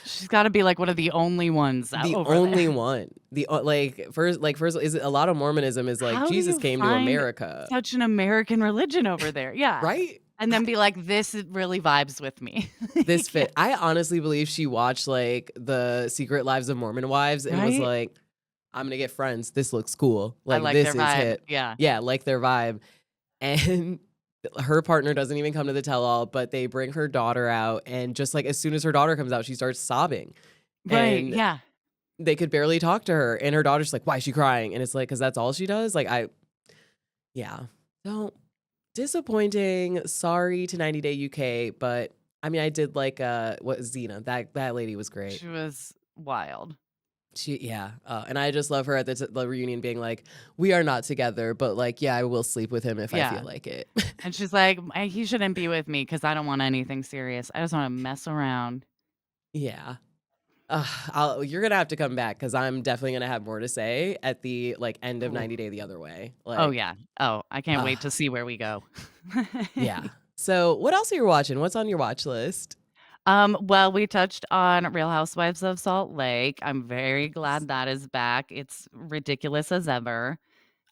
She's gotta be, like, one of the only ones out The over only there. one. The o like, first is a lot of Mormonism is like, How do Jesus you came to find America, such an American religion over there? Yeah. right? And then be like, "This really vibes with me." This Yeah. fit. I honestly believe she watched, like, the Secret Lives of Mormon Wives and was Right? like, "I'm gonna get friends. This looks cool. I Like, like their this is vibe. hip." Yeah. Yeah, like their vibe. And her partner doesn't even come to the tell-all, but they bring her daughter out, and just, like, as soon as her daughter comes out, she starts sobbing, Right, and yeah. they could barely talk to her, and her daughter's like, "Why is she crying?" And it's like, "'Cause that's all she does?" Like, I yeah. So, disappointing. Sorry to 90 Day UK, but, I mean, I did like, what Xena, that lady was great. She was wild. She yeah, and I just love her at the reunion being like, "We are not together, but, like, yeah, I will sleep with him if I feel Yeah. like it." And she's like, He shouldn't be with me because I don't want anything serious. I just wanna mess around." Yeah. You're gonna have to come back because 'cause I'm definitely gonna have more to say at the, like, end of Ooh. 90 Day the Other Way. Oh, Like, yeah. Oh, I can't wait ugh, to see where we go. yeah. So, what else are you watching? What's on your watch list? Well, we touched on Real Housewives of Salt Lake. I'm very glad that is back. It's ridiculous as ever.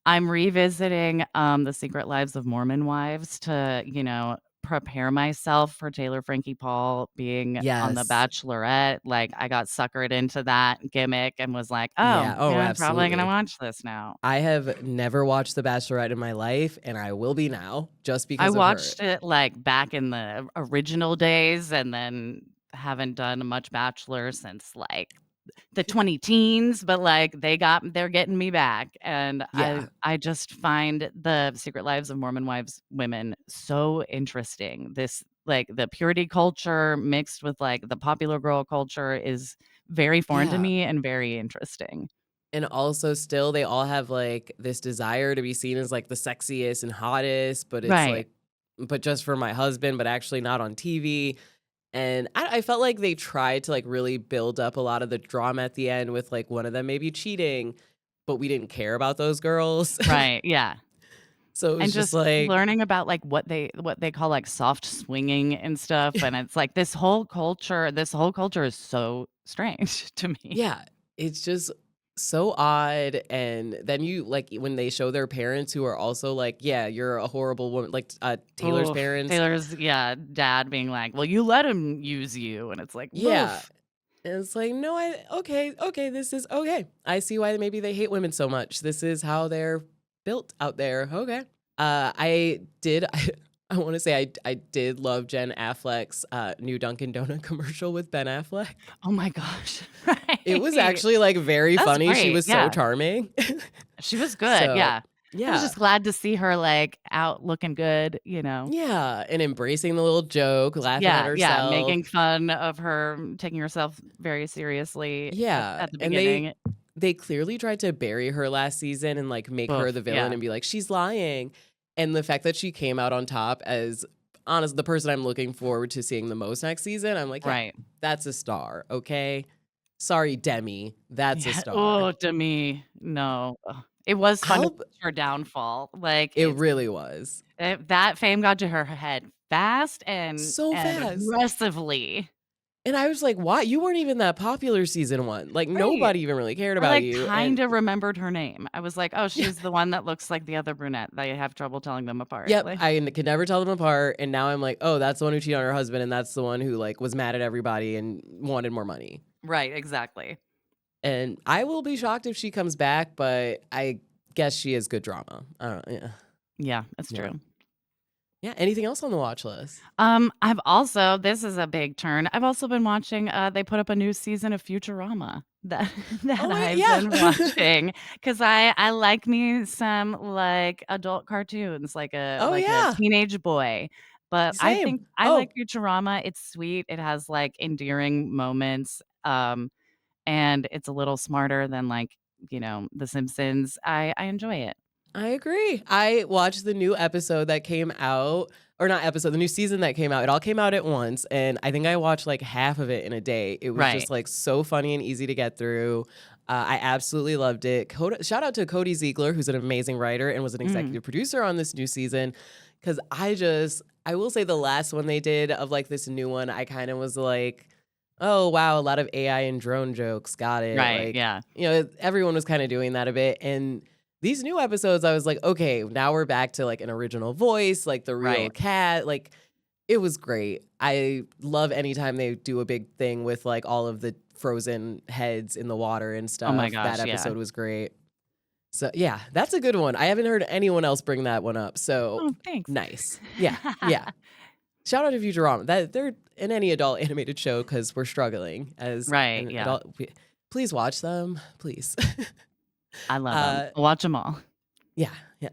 I'm revisiting, The Secret Lives of Mormon Wives to, prepare myself for Taylor Frankie Paul being on The Yes. Bachelorette. Like, I got suckered into that gimmick and was like, "Oh, Yeah. Oh, yeah, I'm probably gonna absolutely. watch this now." I have never watched The Bachelorette in my life, and I will be now just I because of her. watched it, like, back in the original days and then haven't done much Bachelor since, like, the 20 teens, but, like, they're getting me back, and Yeah. I just find the Secret Lives of Mormon Wives women so interesting. This like, the purity culture mixed with, like, the popular girl culture is very foreign to Yeah. me and very interesting. And also still they all have, like, this desire to be seen as, like, the sexiest and hottest, but it's Right, like, "But just for my husband, but actually not on TV." And I felt like they tried to, like, really build up a lot of the drama at the end with, like, one of them maybe cheating, but we didn't care about those girls. right, yeah. So it And was just just like learning about, like, what they call, like, soft swinging and stuff, and it's like this whole culture is so strange to me. yeah, it's just so odd, and then you like, when they show their parents who are also like, "Yeah, you're a horrible woman," like, Taylor's Oof, parents. Taylor's dad being like, "Well, you let him use you," and it's like, Yeah, "Woof." and it's like, "No, okay, this is okay. I see why maybe they hate women so much. This is how they're built out there, okay." I did I wanna say I did love Jen Affleck's, new Dunkin' Donut commercial with Ben Affleck. Oh my gosh, It was right. actually, like, very That's funny, she great, was so yeah. charming. She was good, So, yeah. I was yeah. just glad to see her, like, out looking good, you know? Yeah, and embracing the little joke, laughing at Yeah, yeah, herself. making fun of her taking herself very seriously at Yeah, at the and beginning. they clearly tried to bury her last season and, like, make her the Oof, villain yeah, and be like, "She's lying." And the fact that she came out on top as honest the person I'm looking forward to seeing the most next season, I'm like, "Yeah, right. that's a star, okay? Sorry, Demi, that's a Yeah. star." Oh, to me, no. Ugh. It was fun to I'll watch her downfall. Like, It really was. that fame got to her head fast So and fast. aggressively. And I was like, "Why? You weren't even that popular season 1. Like, Right. nobody even really cared I, about like, you." And kinda remembered her name. I was like, "Oh, yeah. she's the one that looks like the other brunette that I have trouble telling them apart." Yep, Like, could never tell them apart, and now I'm like, "Oh, that's the one who cheated on her husband, and that's the one who, like, was mad at everybody and wanted more money." right, exactly. And I will be shocked if she comes back, but I guess she is good drama. I don't yeah, Yeah, that's yeah. true. Yeah, anything else on the watch list? I've also this is a big turn. I've also been watching, they put up a new season of Futurama that that Oh, wait, I've been yeah. watching because I like me some, like, adult cartoons, Oh, like a yeah. teenage boy, but I think Same. I like Oh, Futurama. It's sweet, it has, like, endearing moments, and it's a little smarter than, like, The Simpsons. I enjoy it. I agree. I watched the new episode that came out, or not episode, the new season that came out. It all came out at once, and I think I watched like half of it in a day. It was Right. just like so funny and easy to get through. I absolutely loved it. Shout out to Cody Ziegler, who's an amazing writer and was an Mm. executive producer on this new season. Because I will say the last one they did of like this new one, I kind of was like, oh wow, a lot of AI and drone jokes. Got it. Right, Like, yeah. everyone was kind of doing that a bit. And these new episodes, I was like, okay, now we're back to like an original voice, like the real Right. cat. Like, it was great. I love anytime they do a big thing with like all of the frozen heads in the water and Oh my stuff. That gosh, yeah. episode was great. So yeah, that's a good one. I haven't heard anyone else bring that one up. So Oh, thanks. nice. Yeah. Yeah. Shout out to Futurama. That they're in any adult animated show because we're struggling as Right, an yeah. adult. Please watch them, please. I love them. uh, Watch them all. yeah, yeah.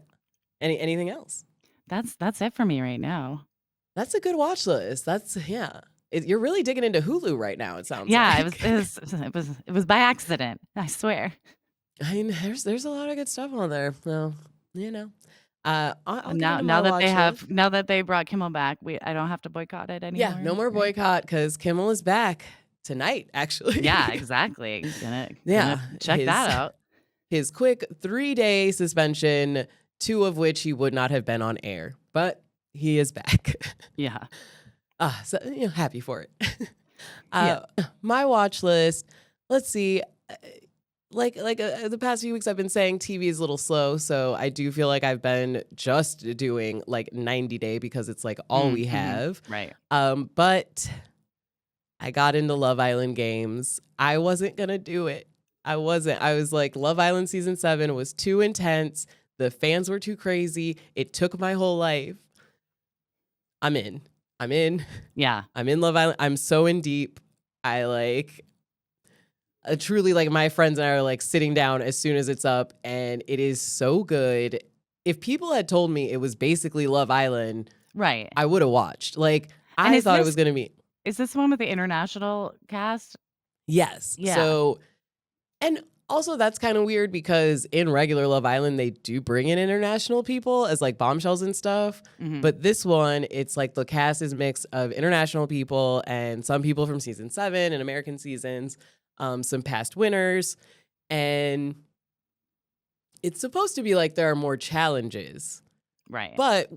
Anything else? That's it for me right now. That's a good watch list. That's yeah. You're really digging into Hulu right now. It sounds Yeah, it was like. it was it was by accident, I swear. I mean, there's a lot of good stuff on there. Well, you know, I'll And get into my watch list. now that they brought Kimmel back, I don't have to boycott it Yeah, anymore, no more right? boycott because Kimmel is back tonight. Yeah, Actually, exactly. Gonna yeah, check that out. his quick 3-day suspension, 2 of which he would not have been on air, but he is back. Yeah. So happy for it. Yeah. uh, my watch list. Let's see. The past few weeks, I've been saying TV is a little slow, so I do feel like I've been just doing like 90 Day because it's like all we Mhm. have. Right. But I got into Love Island games. I wasn't gonna do it. I wasn't. I was like, Love Island season 7 was too intense. The fans were too crazy. It took my whole life. I'm in. I'm in. Yeah. I'm in Love Island. I'm so in deep. I like truly like my friends and I are like sitting down as soon as it's up, and it is so good. If people had told me it was basically Love Island, Right. I would have watched. Like And I thought it was gonna be is this one with the international cast? yes. Yeah. So and also that's kind of weird because in regular Love Island they do bring in international people as like bombshells and stuff. Mhm. But this one, it's like the cast is mix of international people and some people from season 7 and American seasons, some past winners, and it's supposed to be like there are more challenges. Right. But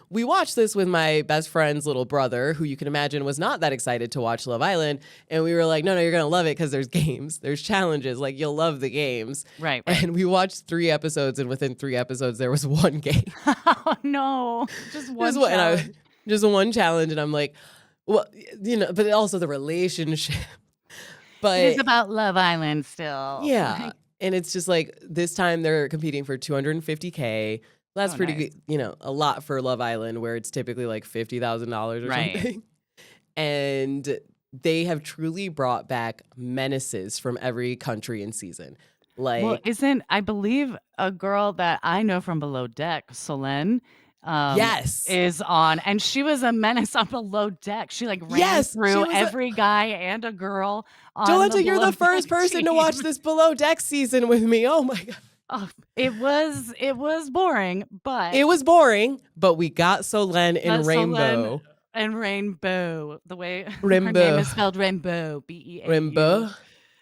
we watched this with my best friend's little brother, who you can imagine was not that excited to watch Love Island. And we were like, no, you're going to love it because there's games, there's challenges. Like, you'll love the games. Right. And we watched 3 episodes, and within 3 episodes, there was one game. Oh no. Just one challenge. Just one challenge. And I'm like, well, but also the relationship. But It is about Love Island still. yeah. And it's just like this time they're competing for $250K. That's Oh, pretty nice. good, a lot for Love Island, where it's typically like $50,000 or Right. something. And they have truly brought back menaces from every country and season. Well, Like, isn't I believe a girl that I know from Below Deck, Solène, yes, is on, and she was a menace on Below Deck. She like ran yes, she through was. every guy and a girl on Jolenta, you're Below the first Deck person to team. watch this Below Deck season with me. Oh my God. Oh, it was boring, but It was boring, but we got Solène in Solène Rainbow. and Rainbow, the way her Rainbow. name is spelled Rainbow, Beau. Rainbow.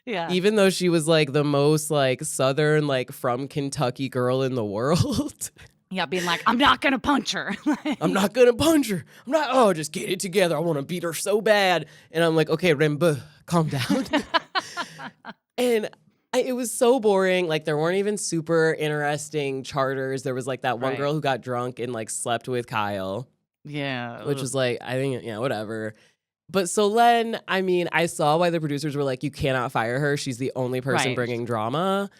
Yeah. Even though she was like the most like Southern, like from Kentucky girl in the world. Yeah, being like, I'm not gonna punch her. I'm not gonna punch her. I'm not. Oh, just get it together. I want to beat her so bad. And I'm like, okay, Rainbow, calm down. And it was so boring. Like, there weren't even super interesting charters. There was like that one Right. girl who got drunk and like slept with Kyle, Yeah. which was like, I think, yeah, whatever. But Solène, I mean, I saw why the producers were like, you cannot fire her. She's the only person Right. bringing drama.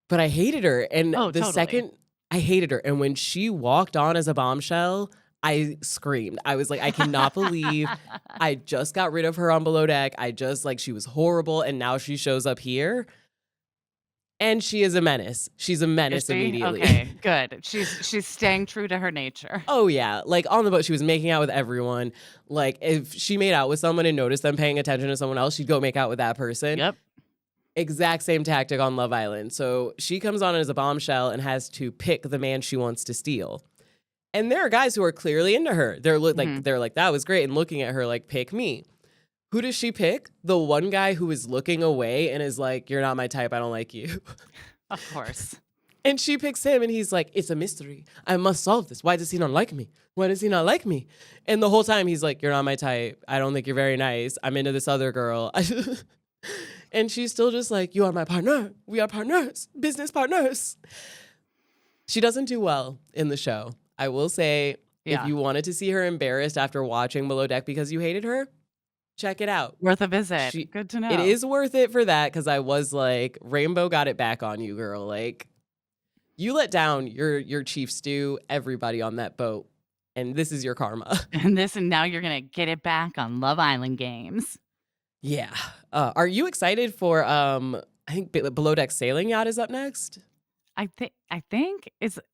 But I hated her. And Oh, the totally. second I hated her. And when she walked on as a bombshell, I screamed. I was like, I cannot believe I just got rid of her on Below Deck. I just like, she was horrible. And now she shows up here. And she is a menace. She's a Is menace she? immediately. Okay, good. She's staying true to her nature. Oh, yeah. Like on the boat, she was making out with everyone. Like if she made out with someone and noticed them paying attention to someone else, she'd go make out with that person. Yep. Exact same tactic on Love Island. So she comes on as a bombshell and has to pick the man she wants to steal. And there are guys who are clearly into her. Mhm. They're like, that was great, and looking at her like, pick me. Who does she pick? The one guy who is looking away and is like, you're not my type, I don't like you. Of course. And she picks him and he's like, it's a mystery. I must solve this. Why does he not like me? Why does he not like me? And the whole time he's like, you're not my type. I don't think you're very nice. I'm into this other girl. And she's still just like, you are my partner. We are partners, business partners. She doesn't do well in the show. I will say, if Yeah. you wanted to see her embarrassed after watching Below Deck because you hated her, check it out. Worth a visit. Good to It know. is worth it for that, because I was like, Rainbow got it back on you, girl. Like, you let down your chief stew, everybody on that boat, and this is your karma. And now you're gonna get it back on Love Island games. Yeah. Are you excited for I think Below Deck Sailing Yacht is up next? I think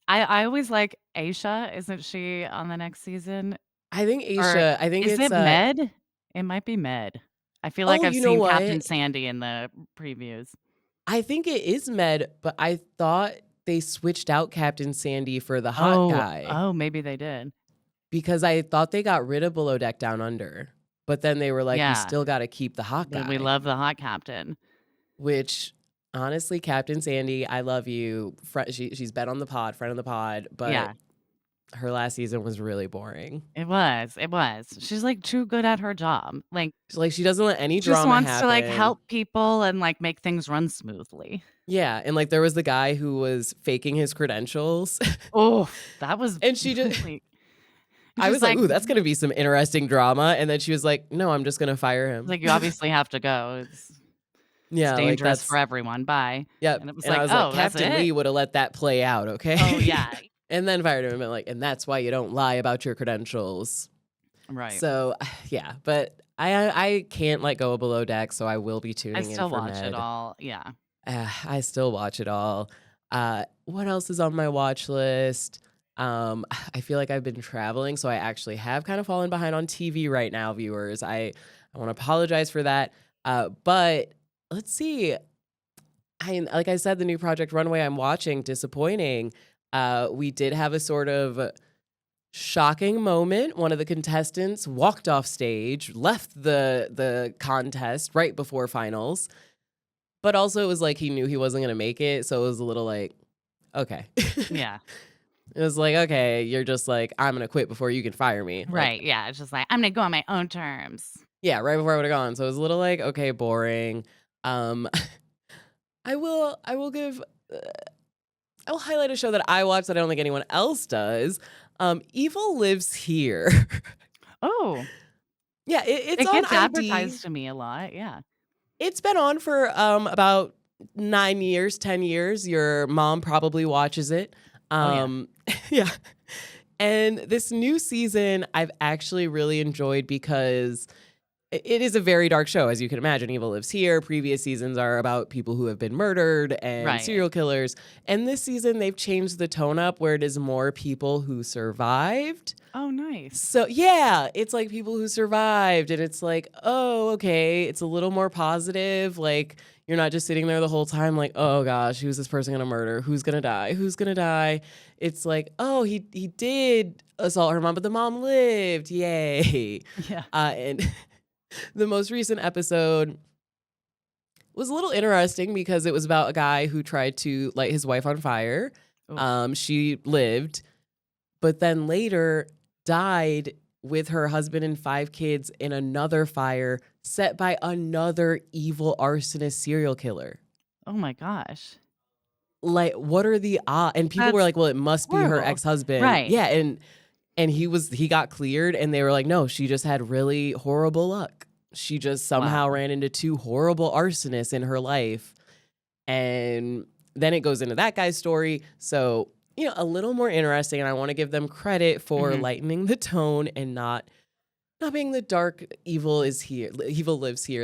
I always like Aisha. Isn't she on the next season? I think Or Aisha, I think is it's it Med? It might be Med. I feel like oh, I've you know seen what? Captain Sandy in the previews. I think it is Med, but I thought they switched out Captain Sandy for the hot Oh, guy, oh, maybe they did. because I thought they got rid of Below Deck Down Under. But then they were like, we Yeah, still got to keep the hot but we guy, love the hot captain. which honestly, Captain Sandy, I love you. She's been on the pod, friend of the pod, but Yeah, her last season was really boring. it was. It was. She's like too good at her job. Like Like, she doesn't let any she just drama wants to like happen. help people and like make things run smoothly. Yeah, and like there was the guy who was faking his credentials, Oh, that was and she just like I she's was like, like "Ooh, that's gonna be some interesting drama." And then she was like, "No, I'm just gonna fire him." like you obviously have to go. It's Yeah, like dangerous for that's everyone. Bye. yep. And it was And I like, was like, oh, that's Captain it. Lee would have let that play out, Oh okay? yeah, And then fired him and like, and that's why you don't lie about your credentials. right. So yeah, but I can't let go of Below Deck, so I will be I tuning in still for watch it Med. all. Yeah. I still watch it all. What else is on my watch list? I feel like I've been traveling, so I actually have kind of fallen behind on TV right now, viewers. I want to apologize for that. But let's see. Like I said, the new Project Runway I'm watching, disappointing. We did have a sort of shocking moment. One of the contestants walked off stage, left the contest right before finals. But also it was like he knew he wasn't gonna make it, so it was a little like, okay. Yeah. It was like, okay, you're just like, I'm gonna quit before you can fire me. Like, Right. Yeah. It's just like I'm gonna go on my own terms. yeah, right before I would have gone. So it was a little like, okay, boring. Um, I will give I will highlight a show that I watch that I don't think anyone else does. Evil Lives Here. Oh, Yeah, it's it on gets ID. advertised to me a lot. Yeah. It's been on for about 9 years, 10 years. Your mom probably watches it. Oh yeah. Yeah. And this new season I've actually really enjoyed because it is a very dark show, as you can imagine. Evil Lives Here. Previous seasons are about people who have been murdered and Right. serial killers. And this season they've changed the tone up where it is more people who survived. Oh, nice. So yeah, it's like people who survived, and it's like, oh, okay, it's a little more positive. Like, you're not just sitting there the whole time like, oh gosh, who's this person gonna murder? Who's gonna die? Who's gonna die? It's like, oh, he did assault her mom, but the mom lived. Yay. Yeah. And the most recent episode was a little interesting because it was about a guy who tried to light his wife on fire. Oof. She lived, but then later died with her husband and 5 kids in another fire set by another evil arsonist serial killer. Oh my gosh. Like, what are the odds? And people were That's like, well, it must be her horrible. ex-husband. Right. Yeah, and he got cleared, and they were like, no, she just had really horrible luck. She just somehow Wow. ran into 2 horrible arsonists in her life. And then it goes into that guy's story. So, a little more interesting. And I want to give them credit for Mhm. lightening the tone and not being the dark evil lives here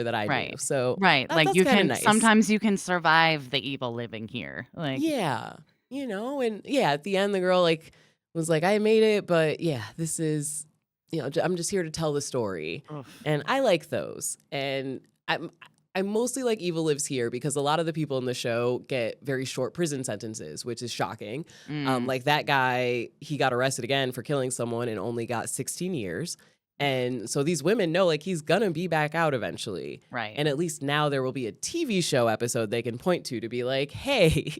that I knew. Right. So Right. Like that's you kind of can nice. sometimes you can survive the evil living here. Like Yeah. And yeah, at the end, the girl like was like, I made it, but yeah, this is, I'm just here to tell the story. oof. And I like those. And I mostly like Evil Lives Here because a lot of the people in the show get very short prison sentences, which is shocking. Mm, Like that guy, he got arrested again for killing someone and only got 16 years. And so these women know like he's gonna be back out eventually. right. And at least now there will be a TV show episode they can point to be like, hey,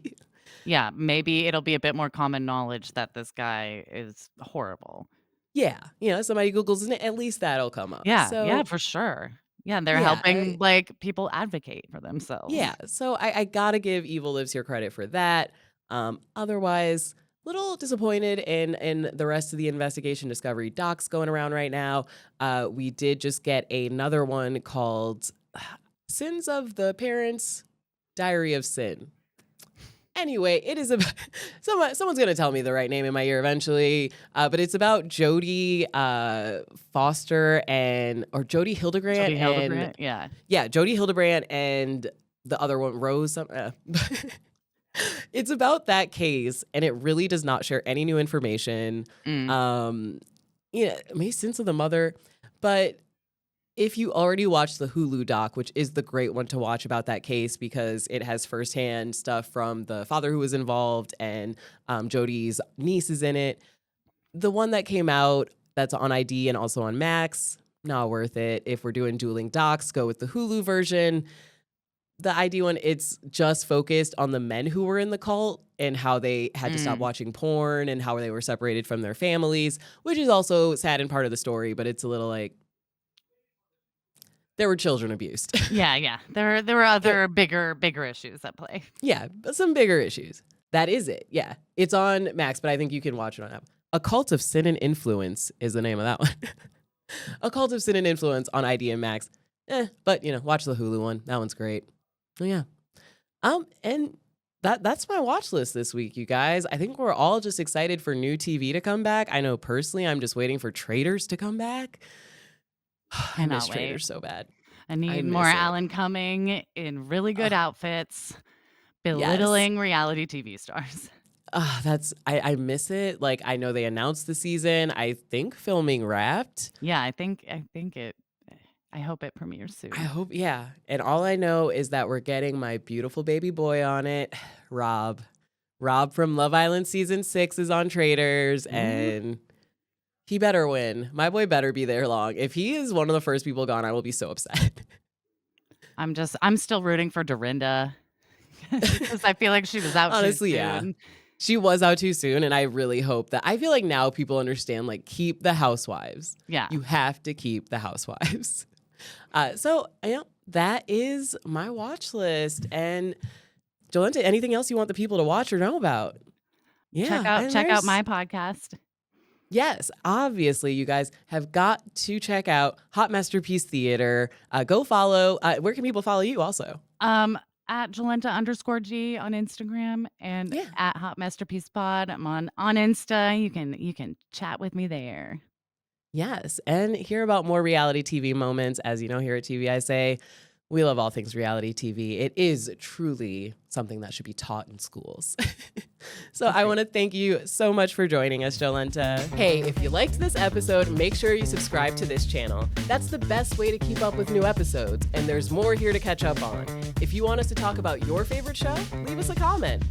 Yeah, maybe it'll be a bit more common knowledge that this guy is horrible. yeah, somebody Googles it, at least that'll come up. Yeah, yeah, So for sure. Yeah, they're yeah, helping, like, people advocate for themselves. yeah, so I gotta give Evil Lives Here credit for that. Otherwise, little disappointed in the rest of the investigation discovery docs going around right now. We did just get another one called Sins of the Parents, Diary of Sin. Anyway, it is about someone's gonna tell me the right name in my ear eventually, but it's about Jodie Foster or Jodie Hildebrandt Jody and Hildebrandt, yeah. yeah, Jodie Hildebrandt and the other one, Rose. It's about that case, and it really does not share any new information. Mm, Maybe Sins of the Mother, but if you already watched the Hulu doc, which is the great one to watch about that case because it has firsthand stuff from the father who was involved and Jodie's niece is in it. The one that came out that's on ID and also on Max, not worth it. If we're doing dueling docs, go with the Hulu version. The ID one, it's just focused on the men who were in the cult and how they had to stop mm. watching porn and how they were separated from their families, which is also sad and part of the story, but it's a little like there were children abused. Yeah, yeah. There were There- other bigger issues at play. yeah, but some bigger issues. That is it. Yeah. It's on Max, but I think you can watch it on Apple. A Cult of Sin and Influence is the name of that one. A Cult of Sin and Influence on ID and Max. But watch the Hulu one. That one's great. Oh yeah. And that's my watch list this week, you guys. I think we're all just excited for new TV to come back. I know personally I'm just waiting for Traitors to come back. I miss Cannot wait. Traitors so bad. I I need miss more it. Alan Cumming in really good Ugh, outfits, yes. belittling reality TV stars. I miss it. Like I know they announced the season. I think filming wrapped. Yeah, I hope it premieres I soon. hope, yeah. And all I know is that we're getting my beautiful baby boy on it, Rob. Rob from Love Island season 6 is on Traitors, Ooh. and he better win. My boy better be there long. If he is one of the first people gone, I will be so upset. I'm still rooting for Dorinda because I feel like she was out too Honestly, yeah. soon. She was out too soon, and I really hope that I feel like now people understand, like, keep the housewives. Yeah. You have to keep the housewives. So that is my watch list. And Jolenta, anything else you want the people to watch or know about? Yeah, and Check out there's my podcast. yes, obviously you guys have got to check out Hot Mess-terpiece Theater. Go follow. Where can people follow you also? At Jolenta_G on Instagram and Yeah. at Hot Messterpiece Pod. I'm on Insta. You can chat with me there. Yes, and hear about more reality TV moments. As you know, here at TV, I say we love all things reality TV. It is truly something that should be taught in schools. So I Agreed. want to thank you so much for joining us, Jolenta. Hey, if you liked this episode, make sure you subscribe to this channel. That's the best way to keep up with new episodes, and there's more here to catch up on. If you want us to talk about your favorite show, leave us a comment.